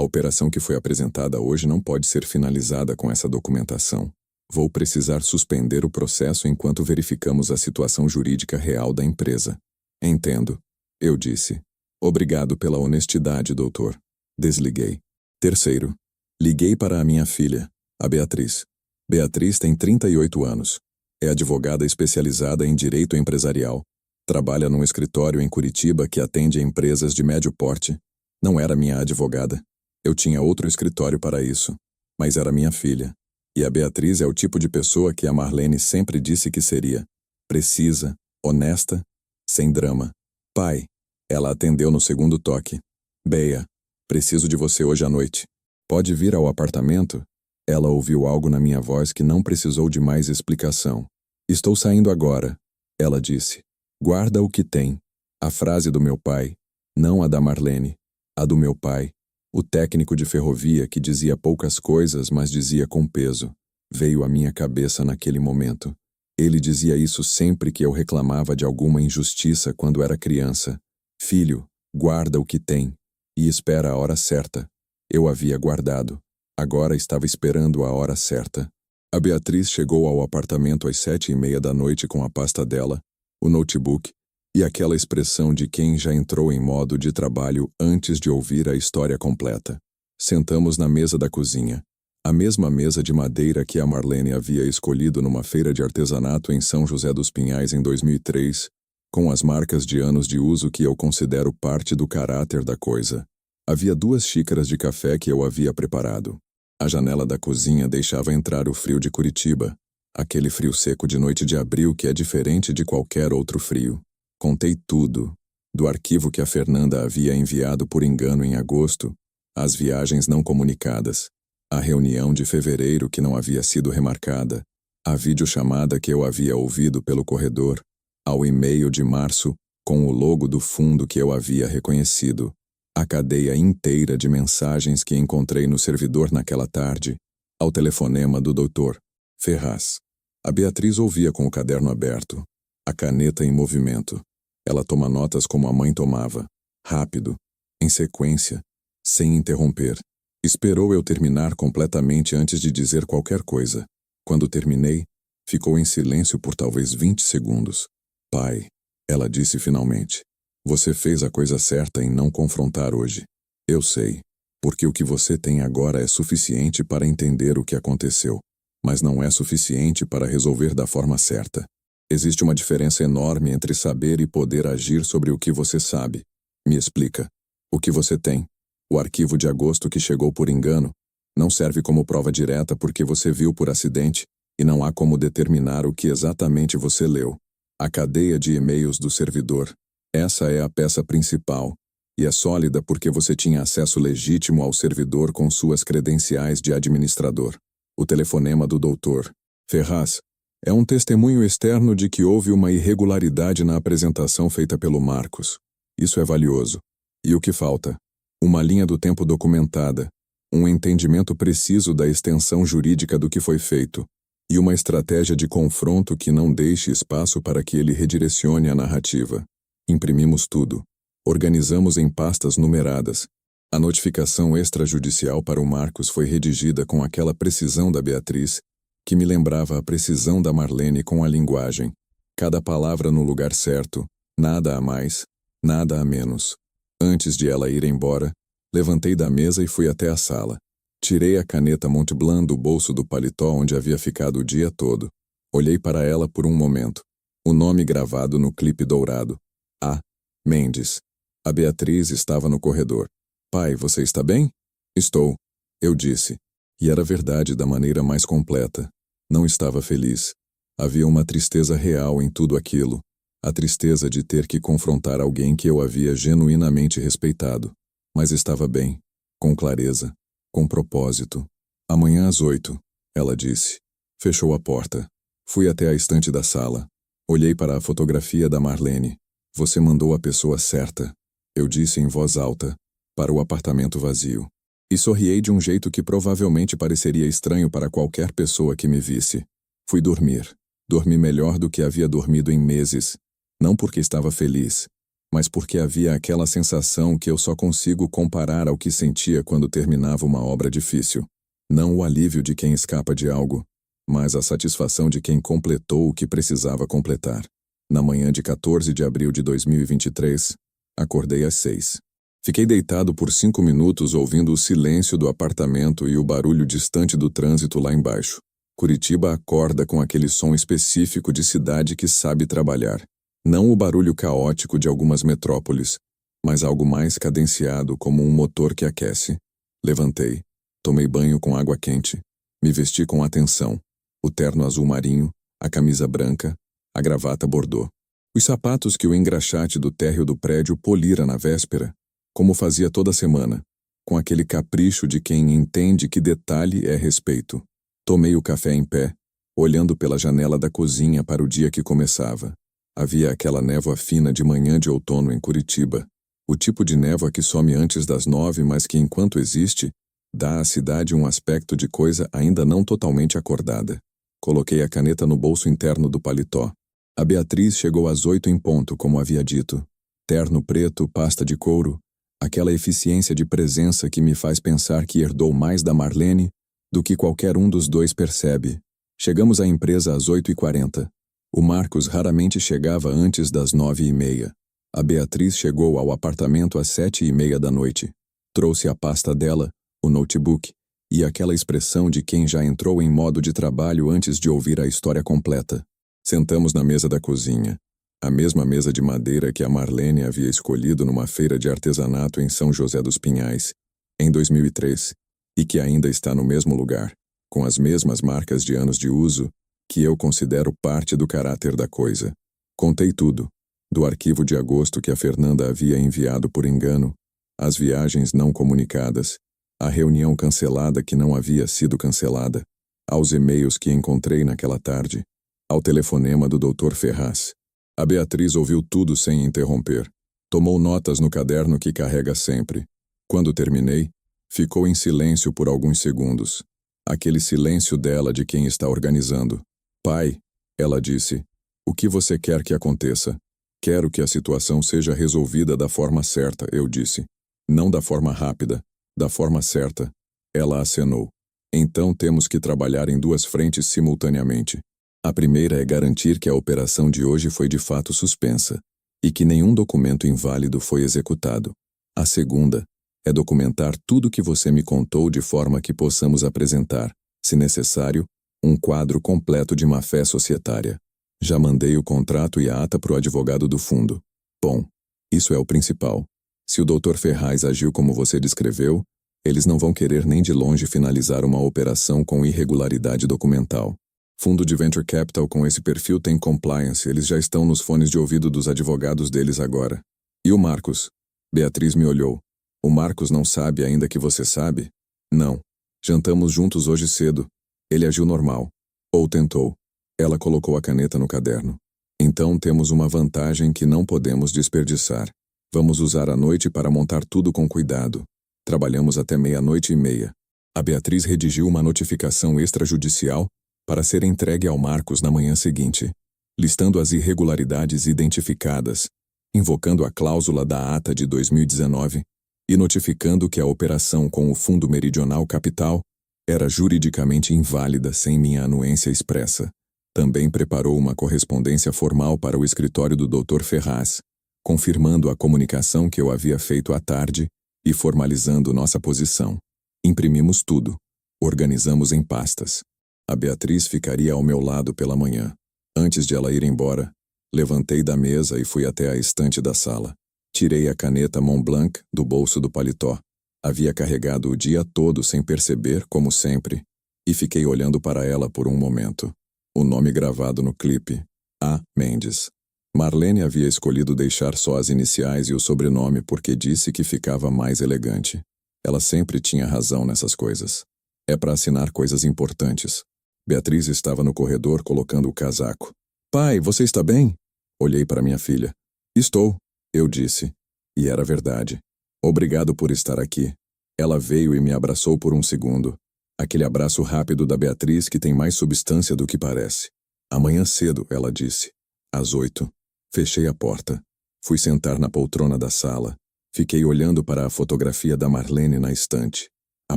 operação que foi apresentada hoje não pode ser finalizada com essa documentação. Vou precisar suspender o processo enquanto verificamos a situação jurídica real da empresa. Entendo, eu disse. Obrigado pela honestidade, doutor. Desliguei. Terceiro, liguei para a minha filha, a Beatriz. Beatriz tem 38 anos. É advogada especializada em direito empresarial. Trabalha num escritório em Curitiba que atende a empresas de médio porte. Não era minha advogada. Eu tinha outro escritório para isso. Mas era minha filha. E a Beatriz é o tipo de pessoa que a Marlene sempre disse que seria. Precisa, honesta, sem drama. Pai, ela atendeu no segundo toque. Bea, preciso de você hoje à noite. Pode vir ao apartamento? Ela ouviu algo na minha voz que não precisou de mais explicação. Estou saindo agora. Ela disse. Guarda o que tem. A frase do meu pai, não a da Marlene, a do meu pai, o técnico de ferrovia que dizia poucas coisas, mas dizia com peso, veio à minha cabeça naquele momento. Ele dizia isso sempre que eu reclamava de alguma injustiça quando era criança. Filho, guarda o que tem e espera a hora certa. Eu havia guardado. Agora estava esperando a hora certa. A Beatriz chegou ao apartamento às 7h30 da noite com a pasta dela, o notebook e aquela expressão de quem já entrou em modo de trabalho antes de ouvir a história completa. Sentamos na mesa da cozinha, a mesma mesa de madeira que a Marlene havia escolhido numa feira de artesanato em São José dos Pinhais em 2003, com as marcas de anos de uso que eu considero parte do caráter da coisa. Havia 2 xícaras de café que eu havia preparado. A janela da cozinha deixava entrar o frio de Curitiba, aquele frio seco de noite de abril que é diferente de qualquer outro frio. Contei tudo, do arquivo que a Fernanda havia enviado por engano em agosto, às viagens não comunicadas, à reunião de fevereiro que não havia sido remarcada, à videochamada que eu havia ouvido pelo corredor, ao e-mail de março com o logo do fundo que eu havia reconhecido, a cadeia inteira de mensagens que encontrei no servidor naquela tarde, ao telefonema do Dr. Ferraz. A Beatriz ouvia com o caderno aberto, a caneta em movimento. Ela toma notas como a mãe tomava, rápido, em sequência, sem interromper. Esperou eu terminar completamente antes de dizer qualquer coisa. Quando terminei, ficou em silêncio por talvez 20 segundos. Pai, ela disse finalmente, você fez a coisa certa em não confrontar hoje. Eu sei, porque o que você tem agora é suficiente para entender o que aconteceu, mas não é suficiente para resolver da forma certa. Existe uma diferença enorme entre saber e poder agir sobre o que você sabe. Me explica. O que você tem? O arquivo de agosto que chegou por engano não serve como prova direta porque você viu por acidente e não há como determinar o que exatamente você leu. A cadeia de e-mails do servidor. Essa é a peça principal, e é sólida porque você tinha acesso legítimo ao servidor com suas credenciais de administrador. O telefonema do Dr. Ferraz é um testemunho externo de que houve uma irregularidade na apresentação feita pelo Marcos. Isso é valioso. E o que falta? Uma linha do tempo documentada, um entendimento preciso da extensão jurídica do que foi feito, e uma estratégia de confronto que não deixe espaço para que ele redirecione a narrativa. Imprimimos tudo. Organizamos em pastas numeradas. A notificação extrajudicial para o Marcos foi redigida com aquela precisão da Beatriz, que me lembrava a precisão da Marlene com a linguagem. Cada palavra no lugar certo, nada a mais, nada a menos. Antes de ela ir embora, levantei da mesa e fui até a sala. Tirei a caneta Montblanc do bolso do paletó onde havia ficado o dia todo. Olhei para ela por um momento. O nome gravado no clipe dourado. A. Mendes. A Beatriz estava no corredor. Pai, você está bem? Estou, eu disse. E era verdade da maneira mais completa. Não estava feliz. Havia uma tristeza real em tudo aquilo. A tristeza de ter que confrontar alguém que eu havia genuinamente respeitado. Mas estava bem, com clareza, com propósito. Amanhã às 8, ela disse. Fechou a porta. Fui até a estante da sala. Olhei para a fotografia da Marlene. Você mandou a pessoa certa, eu disse em voz alta, para o apartamento vazio. E sorriei de um jeito que provavelmente pareceria estranho para qualquer pessoa que me visse. Fui dormir. Dormi melhor do que havia dormido em meses. Não porque estava feliz, mas porque havia aquela sensação que eu só consigo comparar ao que sentia quando terminava uma obra difícil. Não o alívio de quem escapa de algo, mas a satisfação de quem completou o que precisava completar. Na manhã de 14 de abril de 2023, acordei às 6. Fiquei deitado por 5 minutos ouvindo o silêncio do apartamento e o barulho distante do trânsito lá embaixo. Curitiba acorda com aquele som específico de cidade que sabe trabalhar. Não o barulho caótico de algumas metrópoles, mas algo mais cadenciado como um motor que aquece. Levantei, tomei banho com água quente, me vesti com atenção, o terno azul marinho, a camisa branca, a gravata bordô. Os sapatos que o engraxate do térreo do prédio polira na véspera, como fazia toda semana, com aquele capricho de quem entende que detalhe é respeito. Tomei o café em pé, olhando pela janela da cozinha para o dia que começava. Havia aquela névoa fina de manhã de outono em Curitiba. O tipo de névoa que some antes das 9, mas que, enquanto existe, dá à cidade um aspecto de coisa ainda não totalmente acordada. Coloquei a caneta no bolso interno do paletó. A Beatriz chegou às 8 em ponto, como havia dito. Terno preto, pasta de couro, aquela eficiência de presença que me faz pensar que herdou mais da Marlene do que qualquer um dos dois percebe. Chegamos à empresa às 8h40. O Marcos raramente chegava antes das 9h30. A Beatriz chegou ao apartamento às 7h30 da noite. Trouxe a pasta dela, o notebook, e aquela expressão de quem já entrou em modo de trabalho antes de ouvir a história completa. Sentamos na mesa da cozinha, a mesma mesa de madeira que a Marlene havia escolhido numa feira de artesanato em São José dos Pinhais, em 2003, e que ainda está no mesmo lugar, com as mesmas marcas de anos de uso, que eu considero parte do caráter da coisa. Contei tudo, do arquivo de agosto que a Fernanda havia enviado por engano, as viagens não comunicadas, a reunião cancelada que não havia sido cancelada, aos e-mails que encontrei naquela tarde, ao telefonema do Dr. Ferraz. A Beatriz ouviu tudo sem interromper. Tomou notas no caderno que carrega sempre. Quando terminei, ficou em silêncio por alguns segundos. Aquele silêncio dela de quem está organizando. Pai, ela disse, o que você quer que aconteça? Quero que a situação seja resolvida da forma certa, eu disse. Não da forma rápida, da forma certa. Ela acenou. Então temos que trabalhar em duas frentes simultaneamente. A primeira é garantir que a operação de hoje foi de fato suspensa e que nenhum documento inválido foi executado. A segunda é documentar tudo que você me contou de forma que possamos apresentar, se necessário, um quadro completo de má-fé societária. Já mandei o contrato e a ata para o advogado do fundo. Bom, isso é o principal. Se o Dr. Ferraz agiu como você descreveu, eles não vão querer nem de longe finalizar uma operação com irregularidade documental. Fundo de Venture Capital com esse perfil tem compliance, eles já estão nos fones de ouvido dos advogados deles agora. E o Marcos? Beatriz me olhou. O Marcos não sabe ainda que você sabe? Não. Jantamos juntos hoje cedo. Ele agiu normal. Ou tentou. Ela colocou a caneta no caderno. Então temos uma vantagem que não podemos desperdiçar. Vamos usar a noite para montar tudo com cuidado. Trabalhamos até 00:30. A Beatriz redigiu uma notificação extrajudicial para ser entregue ao Marcos na manhã seguinte, listando as irregularidades identificadas, invocando a cláusula da ata de 2019 e notificando que a operação com o Fundo Meridional Capital era juridicamente inválida sem minha anuência expressa. Também preparou uma correspondência formal para o escritório do Dr. Ferraz, confirmando a comunicação que eu havia feito à tarde e formalizando nossa posição. Imprimimos tudo. Organizamos em pastas. A Beatriz ficaria ao meu lado pela manhã. Antes de ela ir embora, levantei da mesa e fui até a estante da sala. Tirei a caneta Montblanc do bolso do paletó. Havia carregado o dia todo sem perceber, como sempre, e fiquei olhando para ela por um momento. O nome gravado no clipe, A. Mendes. Marlene havia escolhido deixar só as iniciais e o sobrenome porque disse que ficava mais elegante. Ela sempre tinha razão nessas coisas. É para assinar coisas importantes. Beatriz estava no corredor colocando o casaco. Pai, você está bem? Olhei para minha filha. Estou, eu disse. E era verdade. Obrigado por estar aqui. Ela veio e me abraçou por um segundo. Aquele abraço rápido da Beatriz que tem mais substância do que parece. Amanhã cedo, ela disse. Às 8. Fechei a porta. Fui sentar na poltrona da sala. Fiquei olhando para a fotografia da Marlene na estante. A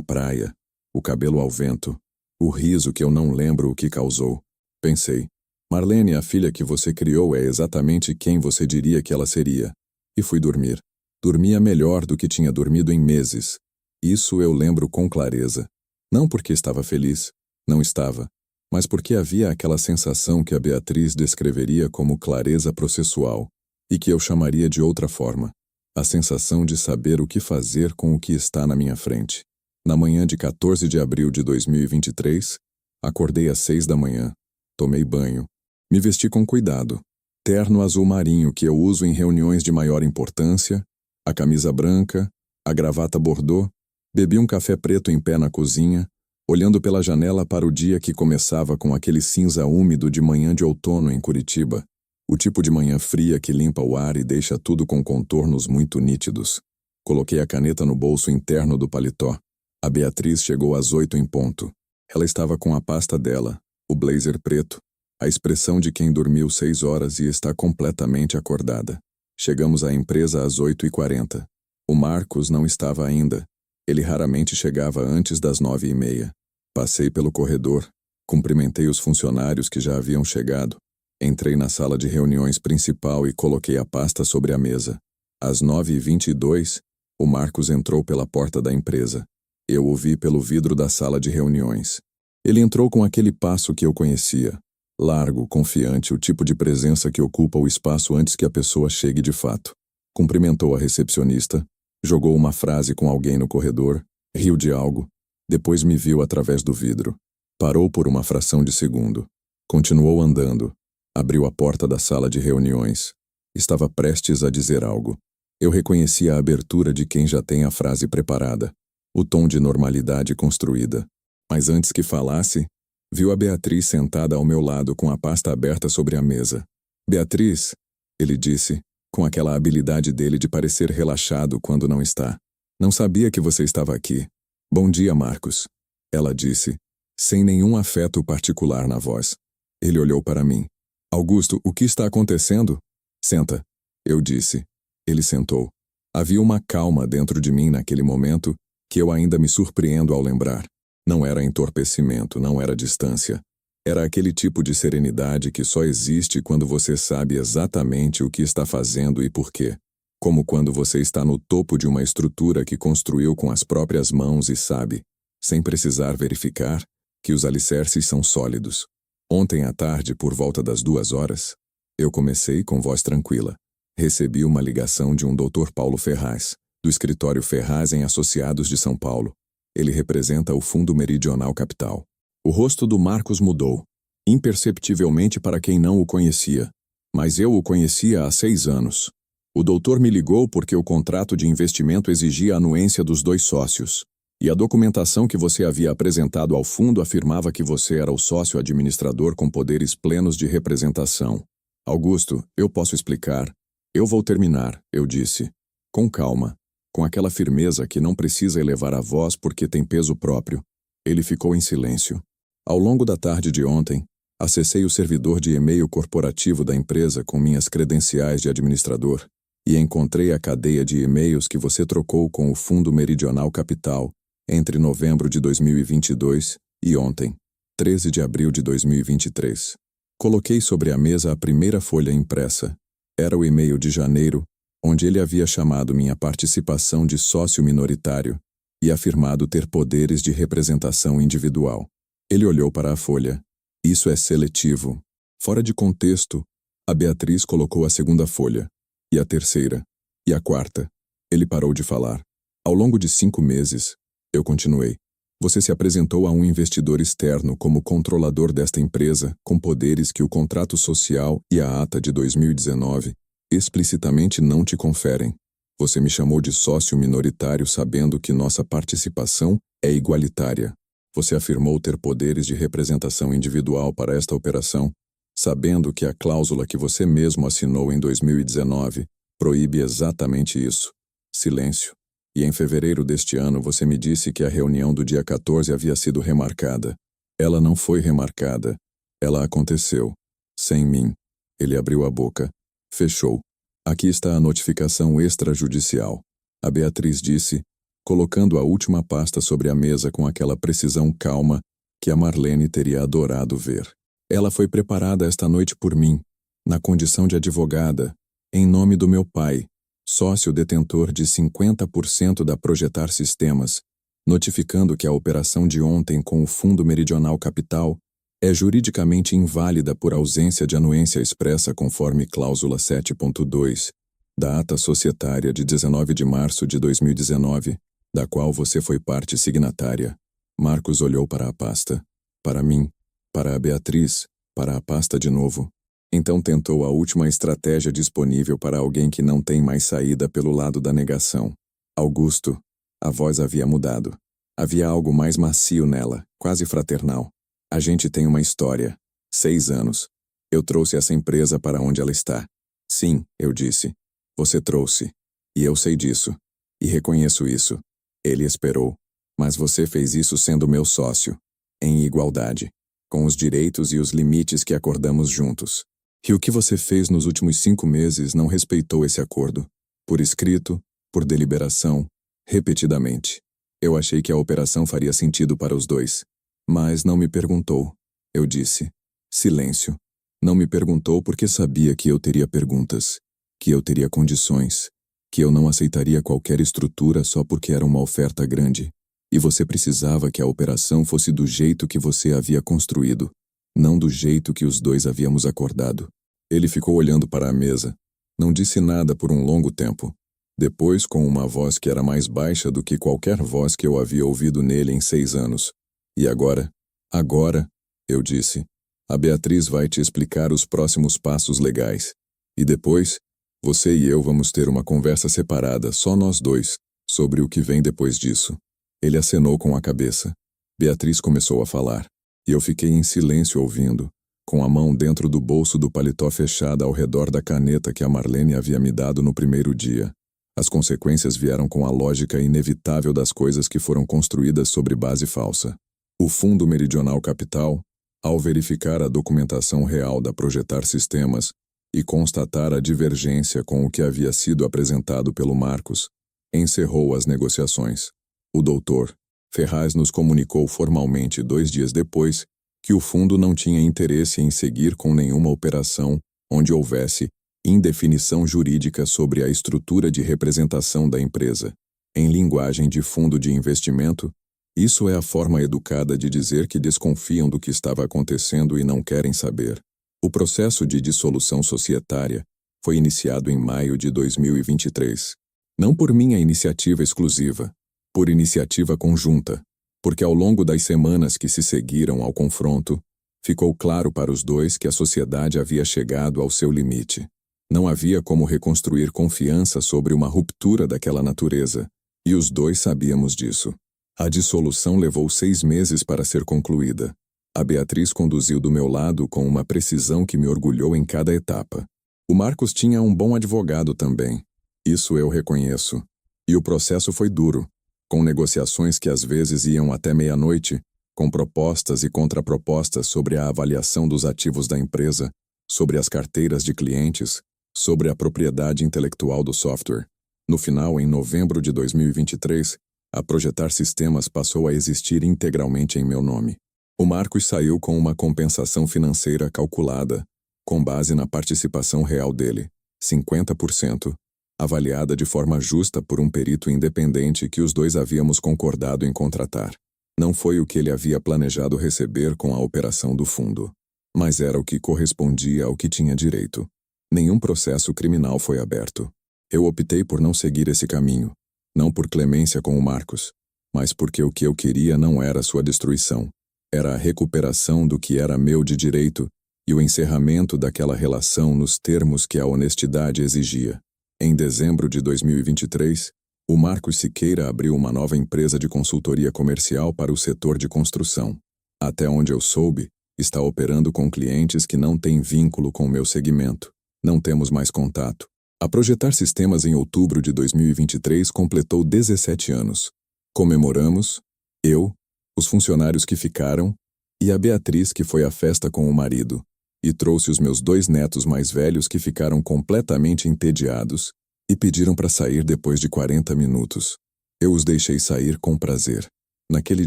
praia. O cabelo ao vento. O riso que eu não lembro o que causou. Pensei, Marlene, a filha que você criou é exatamente quem você diria que ela seria. E fui dormir. Dormia melhor do que tinha dormido em meses. Isso eu lembro com clareza. Não porque estava feliz, não estava, mas porque havia aquela sensação que a Beatriz descreveria como clareza processual, e que eu chamaria de outra forma, a sensação de saber o que fazer com o que está na minha frente. Na manhã de 14 de abril de 2023, acordei às 6 da manhã, tomei banho, me vesti com cuidado, terno azul marinho que eu uso em reuniões de maior importância, a camisa branca, a gravata bordô, bebi um café preto em pé na cozinha, olhando pela janela para o dia que começava com aquele cinza úmido de manhã de outono em Curitiba. O tipo de manhã fria que limpa o ar e deixa tudo com contornos muito nítidos. Coloquei a caneta no bolso interno do paletó. A Beatriz chegou às 8 em ponto. Ela estava com a pasta dela, o blazer preto, a expressão de quem dormiu 6 horas e está completamente acordada. Chegamos à empresa às 8h40. O Marcos não estava ainda. Ele raramente chegava antes das 9h30. Passei pelo corredor, cumprimentei os funcionários que já haviam chegado. Entrei na sala de reuniões principal e coloquei a pasta sobre a mesa. Às 9h22, o Marcos entrou pela porta da empresa. Eu o vi pelo vidro da sala de reuniões. Ele entrou com aquele passo que eu conhecia. Largo, confiante, o tipo de presença que ocupa o espaço antes que a pessoa chegue de fato. Cumprimentou a recepcionista, jogou uma frase com alguém no corredor, riu de algo, depois me viu através do vidro. Parou por uma fração de segundo. Continuou andando. Abriu a porta da sala de reuniões. Estava prestes a dizer algo. Eu reconheci a abertura de quem já tem a frase preparada, o tom de normalidade construída. Mas antes que falasse, viu a Beatriz sentada ao meu lado com a pasta aberta sobre a mesa. Beatriz, ele disse, com aquela habilidade dele de parecer relaxado quando não está. Não sabia que você estava aqui. Bom dia, Marcos. Ela disse, sem nenhum afeto particular na voz. Ele olhou para mim. Augusto, o que está acontecendo? Senta, eu disse. Ele sentou. Havia uma calma dentro de mim naquele momento que eu ainda me surpreendo ao lembrar. Não era entorpecimento, não era distância. Era aquele tipo de serenidade que só existe quando você sabe exatamente o que está fazendo e por quê. Como quando você está no topo de uma estrutura que construiu com as próprias mãos e sabe, sem precisar verificar, que os alicerces são sólidos. Ontem à tarde, por volta das 2h, eu comecei com voz tranquila. Recebi uma ligação de um Dr. Paulo Ferraz, do escritório Ferraz em Associados de São Paulo. Ele representa o Fundo Meridional Capital. O rosto do Marcos mudou, imperceptivelmente para quem não o conhecia. Mas eu o conhecia há 6 anos. O doutor me ligou porque o contrato de investimento exigia a anuência dos 2 sócios. E a documentação que você havia apresentado ao fundo afirmava que você era o sócio administrador com poderes plenos de representação. Augusto, eu posso explicar. Eu vou terminar, eu disse. Com calma, com aquela firmeza que não precisa elevar a voz porque tem peso próprio. Ele ficou em silêncio. Ao longo da tarde de ontem, acessei o servidor de e-mail corporativo da empresa com minhas credenciais de administrador e encontrei a cadeia de e-mails que você trocou com o Fundo Meridional Capital entre novembro de 2022 e ontem, 13 de abril de 2023. Coloquei sobre a mesa a primeira folha impressa. Era o e-mail de janeiro, onde ele havia chamado minha participação de sócio minoritário e afirmado ter poderes de representação individual. Ele olhou para a folha. Isso é seletivo. Fora de contexto, a Beatriz colocou a segunda folha, e a terceira, e a quarta. Ele parou de falar. Ao longo de 5 meses, eu continuei. Você se apresentou a um investidor externo como controlador desta empresa, com poderes que o contrato social e a ata de 2019 explicitamente não te conferem. Você me chamou de sócio minoritário sabendo que nossa participação é igualitária. Você afirmou ter poderes de representação individual para esta operação, sabendo que a cláusula que você mesmo assinou em 2019 proíbe exatamente isso. Silêncio. E em fevereiro deste ano você me disse que a reunião do dia 14 havia sido remarcada. Ela não foi remarcada. Ela aconteceu. Sem mim. Ele abriu a boca. Fechou. Aqui está a notificação extrajudicial. A Beatriz disse, colocando a última pasta sobre a mesa com aquela precisão calma que a Marlene teria adorado ver. Ela foi preparada esta noite por mim, na condição de advogada, em nome do meu pai, sócio detentor de 50% da Projetar Sistemas, notificando que a operação de ontem com o Fundo Meridional Capital é juridicamente inválida por ausência de anuência expressa conforme cláusula 7.2 da ata societária de 19 de março de 2019, da qual você foi parte signatária. Marcos olhou para a pasta, para mim, para a Beatriz, para a pasta de novo. Então tentou a última estratégia disponível para alguém que não tem mais saída pelo lado da negação. Augusto. A voz havia mudado. Havia algo mais macio nela, quase fraternal. A gente tem uma história. 6 anos. Eu trouxe essa empresa para onde ela está. Sim, eu disse. Você trouxe. E eu sei disso. E reconheço isso. Ele esperou. Mas você fez isso sendo meu sócio. Em igualdade. Com os direitos e os limites que acordamos juntos. E o que você fez nos últimos 5 meses não respeitou esse acordo. Por escrito, por deliberação, repetidamente. Eu achei que a operação faria sentido para os dois. Mas não me perguntou. Eu disse. Silêncio. Não me perguntou porque sabia que eu teria perguntas, que eu teria condições, que eu não aceitaria qualquer estrutura só porque era uma oferta grande. E você precisava que a operação fosse do jeito que você havia construído, não do jeito que os dois havíamos acordado. Ele ficou olhando para a mesa. Não disse nada por um longo tempo. Depois, com uma voz que era mais baixa do que qualquer voz que eu havia ouvido nele em 6 anos. E agora? Agora, eu disse. A Beatriz vai te explicar os próximos passos legais. E depois, você e eu vamos ter uma conversa separada, só nós dois, sobre o que vem depois disso. Ele acenou com a cabeça. Beatriz começou a falar. E eu fiquei em silêncio ouvindo, com a mão dentro do bolso do paletó fechada ao redor da caneta que a Marlene havia me dado no primeiro dia. As consequências vieram com a lógica inevitável das coisas que foram construídas sobre base falsa. O Fundo Meridional Capital, ao verificar a documentação real da Projetar Sistemas e constatar a divergência com o que havia sido apresentado pelo Marcos, encerrou as negociações. O doutor Ferraz nos comunicou formalmente 2 dias depois que o fundo não tinha interesse em seguir com nenhuma operação onde houvesse indefinição jurídica sobre a estrutura de representação da empresa. Em linguagem de fundo de investimento, isso é a forma educada de dizer que desconfiam do que estava acontecendo e não querem saber. O processo de dissolução societária foi iniciado em maio de 2023. Não por minha iniciativa exclusiva, por iniciativa conjunta, porque ao longo das semanas que se seguiram ao confronto, ficou claro para os dois que a sociedade havia chegado ao seu limite. Não havia como reconstruir confiança sobre uma ruptura daquela natureza, e os dois sabíamos disso. A dissolução levou 6 meses para ser concluída. A Beatriz conduziu do meu lado com uma precisão que me orgulhou em cada etapa. O Marcos tinha um bom advogado também. Isso eu reconheço. E o processo foi duro, com negociações que às vezes iam até meia-noite, com propostas e contrapropostas sobre a avaliação dos ativos da empresa, sobre as carteiras de clientes, sobre a propriedade intelectual do software. No final, em novembro de 2023, a Projetar Sistemas passou a existir integralmente em meu nome. O Marcos saiu com uma compensação financeira calculada, com base na participação real dele, 50%, avaliada de forma justa por um perito independente que os dois havíamos concordado em contratar. Não foi o que ele havia planejado receber com a operação do fundo, mas era o que correspondia ao que tinha direito. Nenhum processo criminal foi aberto. Eu optei por não seguir esse caminho, não por clemência com o Marcos, mas porque o que eu queria não era sua destruição. Era a recuperação do que era meu de direito e o encerramento daquela relação nos termos que a honestidade exigia. Em dezembro de 2023, o Marcos Siqueira abriu uma nova empresa de consultoria comercial para o setor de construção. Até onde eu soube, está operando com clientes que não têm vínculo com o meu segmento. Não temos mais contato. A Projetar Sistemas em outubro de 2023 completou 17 anos. Comemoramos, eu, os funcionários que ficaram, e a Beatriz que foi à festa com o marido, e trouxe os meus 2 netos mais velhos que ficaram completamente entediados e pediram para sair depois de 40 minutos. Eu os deixei sair com prazer. Naquele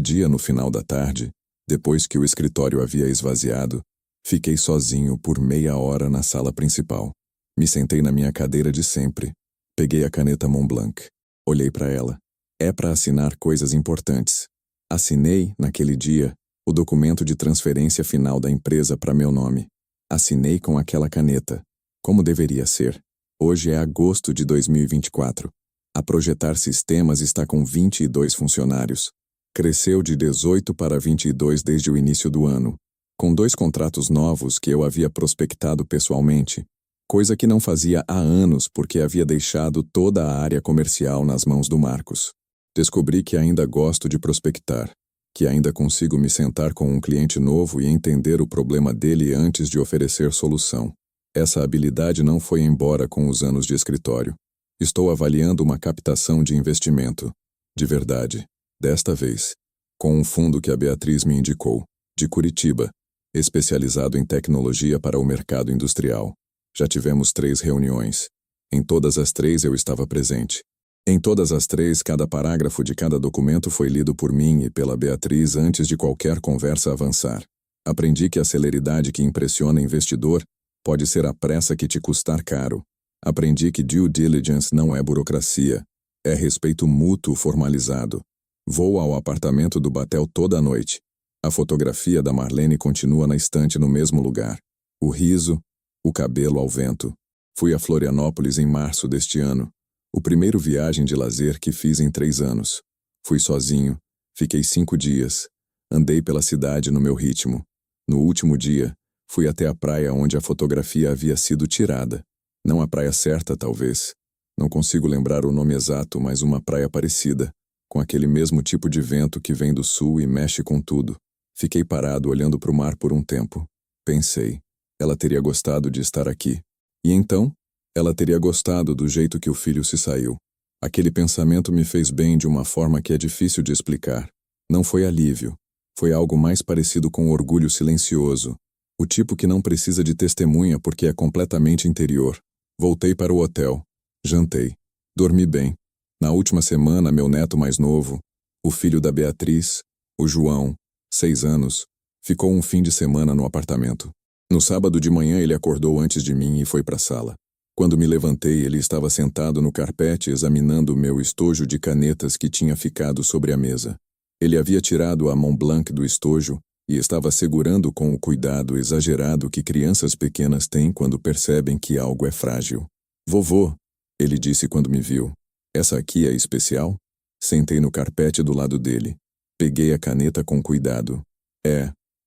dia, no final da tarde, depois que o escritório havia esvaziado, fiquei sozinho por meia hora na sala principal. Me sentei na minha cadeira de sempre. Peguei a caneta Montblanc. Olhei para ela. É para assinar coisas importantes. Assinei, naquele dia, o documento de transferência final da empresa para meu nome. Assinei com aquela caneta, como deveria ser. Hoje é agosto de 2024. A Projetar Sistemas está com 22 funcionários. Cresceu de 18 para 22 desde o início do ano, com 2 contratos novos que eu havia prospectado pessoalmente, coisa que não fazia há anos porque havia deixado toda a área comercial nas mãos do Marcos. Descobri que ainda gosto de prospectar. que ainda consigo me sentar com um cliente novo e entender o problema dele antes de oferecer solução. Essa habilidade não foi embora com os anos de escritório. Estou avaliando uma captação de investimento. De verdade. Desta vez. Com um fundo que a Beatriz me indicou. De Curitiba. Especializado em tecnologia para o mercado industrial. Já tivemos 3 reuniões. Em todas as 3 eu estava presente. Em todas as 3, cada parágrafo de cada documento foi lido por mim e pela Beatriz antes de qualquer conversa avançar. Aprendi que a celeridade que impressiona investidor pode ser a pressa que te custar caro. Aprendi que due diligence não é burocracia. É respeito mútuo formalizado. Vou ao apartamento do Batel toda a noite. A fotografia da Marlene continua na estante no mesmo lugar. O riso, o cabelo ao vento. Fui a Florianópolis em março deste ano. O primeiro viagem de lazer que fiz em 3 anos. Fui sozinho, fiquei 5 dias. Andei pela cidade no meu ritmo. No último dia, fui até a praia onde a fotografia havia sido tirada. Não a praia certa, talvez. Não consigo lembrar o nome exato, mas uma praia parecida, com aquele mesmo tipo de vento que vem do sul e mexe com tudo. Fiquei parado olhando para o mar por um tempo. Pensei, ela teria gostado de estar aqui. E então? Ela teria gostado do jeito que o filho se saiu. Aquele pensamento me fez bem de uma forma que é difícil de explicar. Não foi alívio. Foi algo mais parecido com orgulho silencioso. O tipo que não precisa de testemunha porque é completamente interior. Voltei para o hotel. Jantei. Dormi bem. Na última semana, meu neto mais novo, o filho da Beatriz, o João, 6 anos, ficou um fim de semana no apartamento. No sábado de manhã ele acordou antes de mim e foi para a sala. Quando me levantei, ele estava sentado no carpete examinando meu estojo de canetas que tinha ficado sobre a mesa. Ele havia tirado a Mont Blanc do estojo e estava segurando com o cuidado exagerado que crianças pequenas têm quando percebem que algo é frágil. Vovô, ele disse quando me viu. Essa aqui é especial? Sentei no carpete do lado dele. Peguei a caneta com cuidado.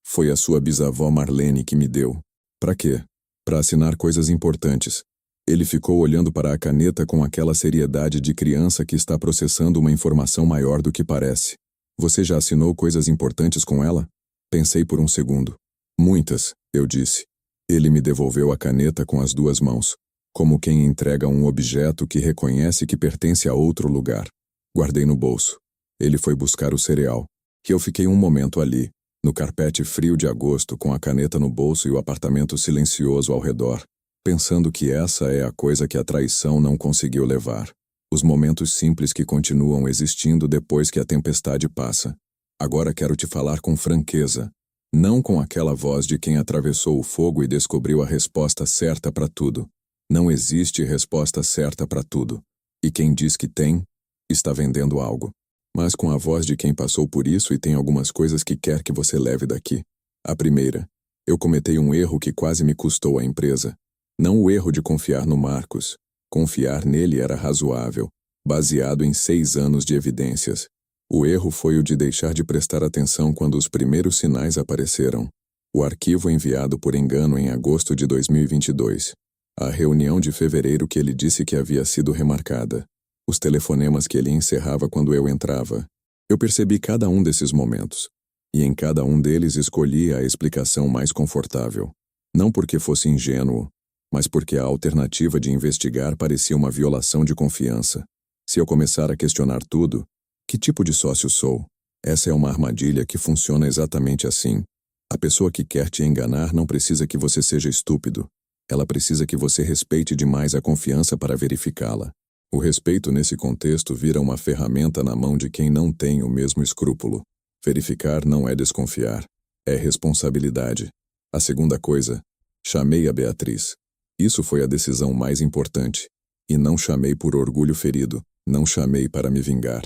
Foi a sua bisavó Marlene que me deu. Pra quê? Pra assinar coisas importantes. Ele ficou olhando para a caneta com aquela seriedade de criança que está processando uma informação maior do que parece. Você já assinou coisas importantes com ela? Pensei por um segundo. Muitas, eu disse. Ele me devolveu a caneta com as 2 mãos, como quem entrega um objeto que reconhece que pertence a outro lugar. Guardei no bolso. Ele foi buscar o cereal. E eu fiquei um momento ali, no carpete frio de agosto, com a caneta no bolso e o apartamento silencioso ao redor, pensando que essa é a coisa que a traição não conseguiu levar. Os momentos simples que continuam existindo depois que a tempestade passa. Agora quero te falar com franqueza, não com aquela voz de quem atravessou o fogo e descobriu a resposta certa para tudo. Não existe resposta certa para tudo. E quem diz que tem, está vendendo algo. Mas com a voz de quem passou por isso e tem algumas coisas que quer que você leve daqui. A primeira, eu cometi um erro que quase me custou a empresa. Não o erro de confiar no Marcos. Confiar nele era razoável, baseado em 6 anos de evidências. O erro foi o de deixar de prestar atenção quando os primeiros sinais apareceram. O arquivo enviado por engano em agosto de 2022. A reunião de fevereiro que ele disse que havia sido remarcada. Os telefonemas que ele encerrava quando eu entrava. Eu percebi cada um desses momentos. E em cada um deles escolhi a explicação mais confortável. Não porque fosse ingênuo, mas porque a alternativa de investigar parecia uma violação de confiança. Se eu começar a questionar tudo, que tipo de sócio sou? Essa é uma armadilha que funciona exatamente assim. A pessoa que quer te enganar não precisa que você seja estúpido. Ela precisa que você respeite demais a confiança para verificá-la. O respeito nesse contexto vira uma ferramenta na mão de quem não tem o mesmo escrúpulo. Verificar não é desconfiar, é responsabilidade. A segunda coisa, chamei a Beatriz. Isso foi a decisão mais importante. E não chamei por orgulho ferido, não chamei para me vingar.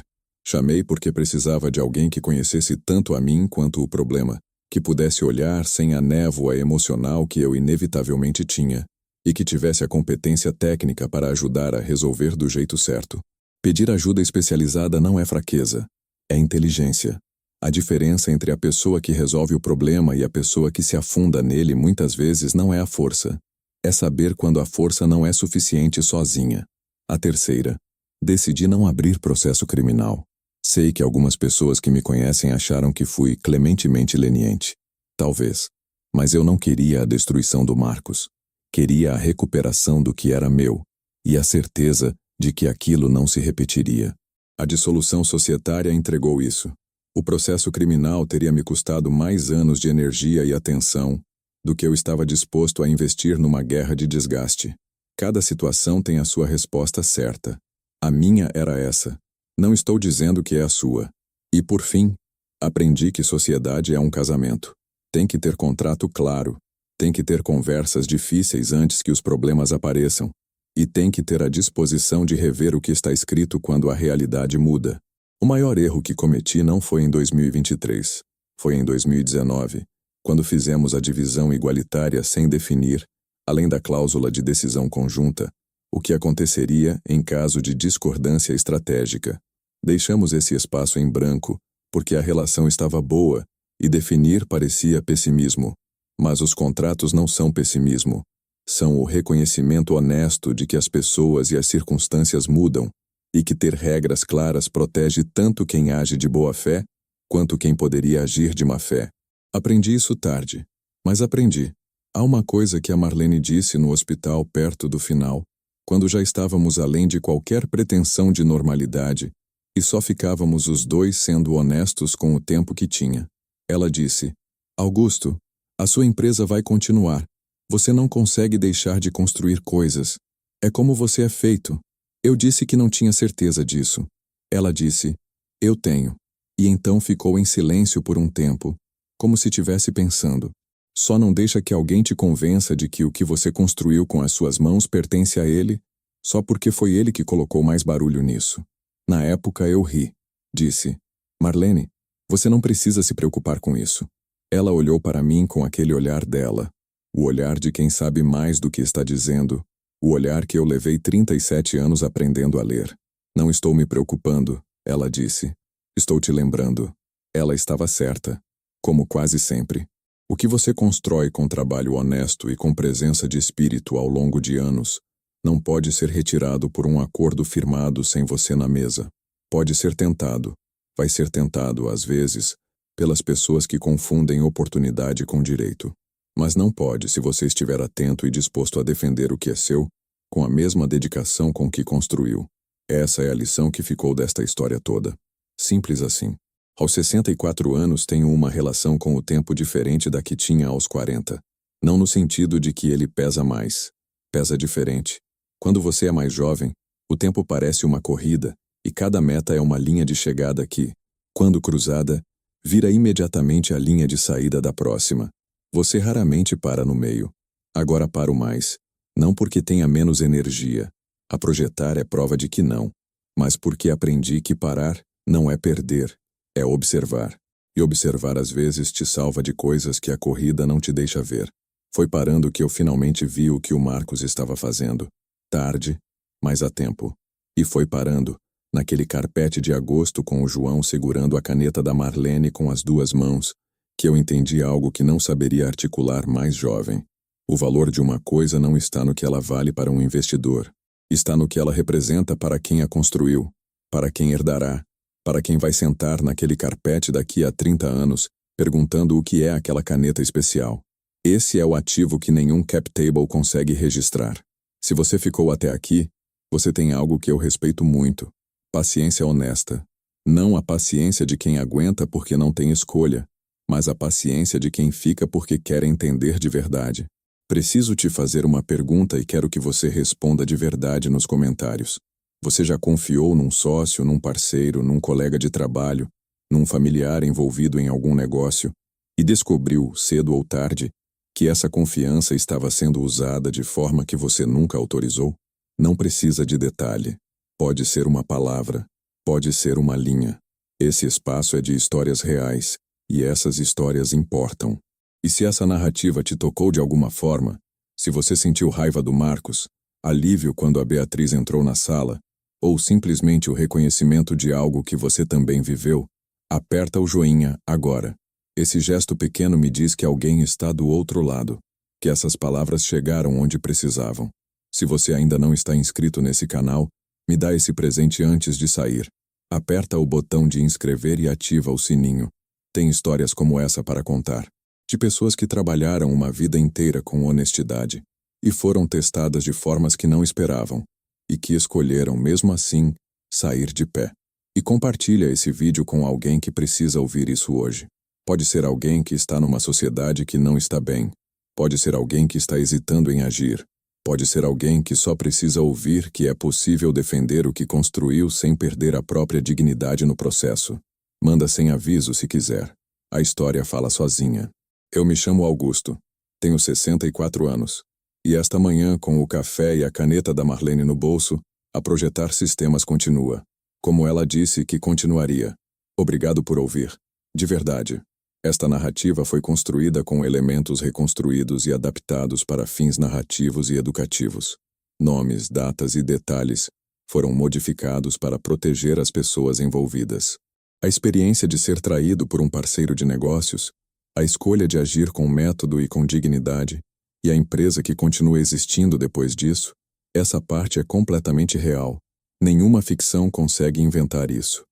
Chamei porque precisava de alguém que conhecesse tanto a mim quanto o problema, que pudesse olhar sem a névoa emocional que eu inevitavelmente tinha, e que tivesse a competência técnica para ajudar a resolver do jeito certo. Pedir ajuda especializada não é fraqueza, é inteligência. A diferença entre a pessoa que resolve o problema e a pessoa que se afunda nele muitas vezes não é a força. É saber quando a força não é suficiente sozinha. A terceira, decidi não abrir processo criminal. Sei que algumas pessoas que me conhecem acharam que fui clementemente leniente. Talvez. Mas eu não queria a destruição do Marcos. Queria a recuperação do que era meu, e a certeza de que aquilo não se repetiria. A dissolução societária entregou isso. O processo criminal teria me custado mais anos de energia e atenção do que eu estava disposto a investir numa guerra de desgaste. Cada situação tem a sua resposta certa. A minha era essa. Não estou dizendo que é a sua. E por fim, aprendi que sociedade é um casamento. Tem que ter contrato claro. Tem que ter conversas difíceis antes que os problemas apareçam. E tem que ter a disposição de rever o que está escrito quando a realidade muda. O maior erro que cometi não foi em 2023. Foi em 2019, quando fizemos a divisão igualitária sem definir, além da cláusula de decisão conjunta, o que aconteceria em caso de discordância estratégica. Deixamos esse espaço em branco, porque a relação estava boa, e definir parecia pessimismo. Mas os contratos não são pessimismo. São o reconhecimento honesto de que as pessoas e as circunstâncias mudam, e que ter regras claras protege tanto quem age de boa fé, quanto quem poderia agir de má fé. Aprendi isso tarde, mas aprendi. Há uma coisa que a Marlene disse no hospital perto do final, quando já estávamos além de qualquer pretensão de normalidade, e só ficávamos os dois sendo honestos com o tempo que tinha. Ela disse: Augusto, a sua empresa vai continuar. Você não consegue deixar de construir coisas. É como você é feito. Eu disse que não tinha certeza disso. Ela disse: eu tenho. E então ficou em silêncio por um tempo, como se tivesse pensando. Só não deixa que alguém te convença de que o que você construiu com as suas mãos pertence a ele, só porque foi ele que colocou mais barulho nisso. Na época eu ri. Disse: Marlene, você não precisa se preocupar com isso. Ela olhou para mim com aquele olhar dela. O olhar de quem sabe mais do que está dizendo. O olhar que eu levei 37 anos aprendendo a ler. Não estou me preocupando, ela disse. Estou te lembrando. Ela estava certa. Como quase sempre. O que você constrói com trabalho honesto e com presença de espírito ao longo de anos não pode ser retirado por um acordo firmado sem você na mesa. Pode ser tentado. Vai ser tentado, às vezes, pelas pessoas que confundem oportunidade com direito. Mas não pode se você estiver atento e disposto a defender o que é seu, com a mesma dedicação com que construiu. Essa é a lição que ficou desta história toda. Simples assim. Aos 64 anos tenho uma relação com o tempo diferente da que tinha aos 40. Não no sentido de que ele pesa mais. Pesa diferente. Quando você é mais jovem, o tempo parece uma corrida, e cada meta é uma linha de chegada que, quando cruzada, vira imediatamente a linha de saída da próxima. Você raramente para no meio. Agora paro mais. Não porque tenha menos energia. A projetar é prova de que não. Mas porque aprendi que parar não é perder, é observar. E observar às vezes te salva de coisas que a corrida não te deixa ver. Foi parando que eu finalmente vi o que o Marcos estava fazendo. Tarde, mas a tempo. E foi parando, naquele carpete de agosto com o João segurando a caneta da Marlene com as duas mãos, que eu entendi algo que não saberia articular mais jovem. O valor de uma coisa não está no que ela vale para um investidor. Está no que ela representa para quem a construiu, para quem herdará, para quem vai sentar naquele carpete daqui a 30 anos, perguntando o que é aquela caneta especial. Esse é o ativo que nenhum cap table consegue registrar. Se você ficou até aqui, você tem algo que eu respeito muito. Paciência honesta. Não a paciência de quem aguenta porque não tem escolha, mas a paciência de quem fica porque quer entender de verdade. Preciso te fazer uma pergunta e quero que você responda de verdade nos comentários. Você já confiou num sócio, num parceiro, num colega de trabalho, num familiar envolvido em algum negócio e descobriu, cedo ou tarde, que essa confiança estava sendo usada de forma que você nunca autorizou? Não precisa de detalhe. Pode ser uma palavra, pode ser uma linha. Esse espaço é de histórias reais, e essas histórias importam. E se essa narrativa te tocou de alguma forma, se você sentiu raiva do Marcos, alívio quando a Beatriz entrou na sala, ou simplesmente o reconhecimento de algo que você também viveu, aperta o joinha agora. Esse gesto pequeno me diz que alguém está do outro lado, que essas palavras chegaram onde precisavam. Se você ainda não está inscrito nesse canal, me dá esse presente antes de sair. Aperta o botão de inscrever e ativa o sininho. Tem histórias como essa para contar. De pessoas que trabalharam uma vida inteira com honestidade e foram testadas de formas que não esperavam e que escolheram, mesmo assim, sair de pé. E compartilha esse vídeo com alguém que precisa ouvir isso hoje. Pode ser alguém que está numa sociedade que não está bem. Pode ser alguém que está hesitando em agir. Pode ser alguém que só precisa ouvir que é possível defender o que construiu sem perder a própria dignidade no processo. Manda sem aviso se quiser. A história fala sozinha. Eu me chamo Augusto. Tenho 64 anos. E esta manhã, com o café e a caneta da Marlene no bolso, a projetar sistemas continua. Como ela disse que continuaria. Obrigado por ouvir. De verdade. Esta narrativa foi construída com elementos reconstruídos e adaptados para fins narrativos e educativos. Nomes, datas e detalhes foram modificados para proteger as pessoas envolvidas. A experiência de ser traído por um parceiro de negócios, a escolha de agir com método e com dignidade, e a empresa que continua existindo depois disso, essa parte é completamente real. Nenhuma ficção consegue inventar isso.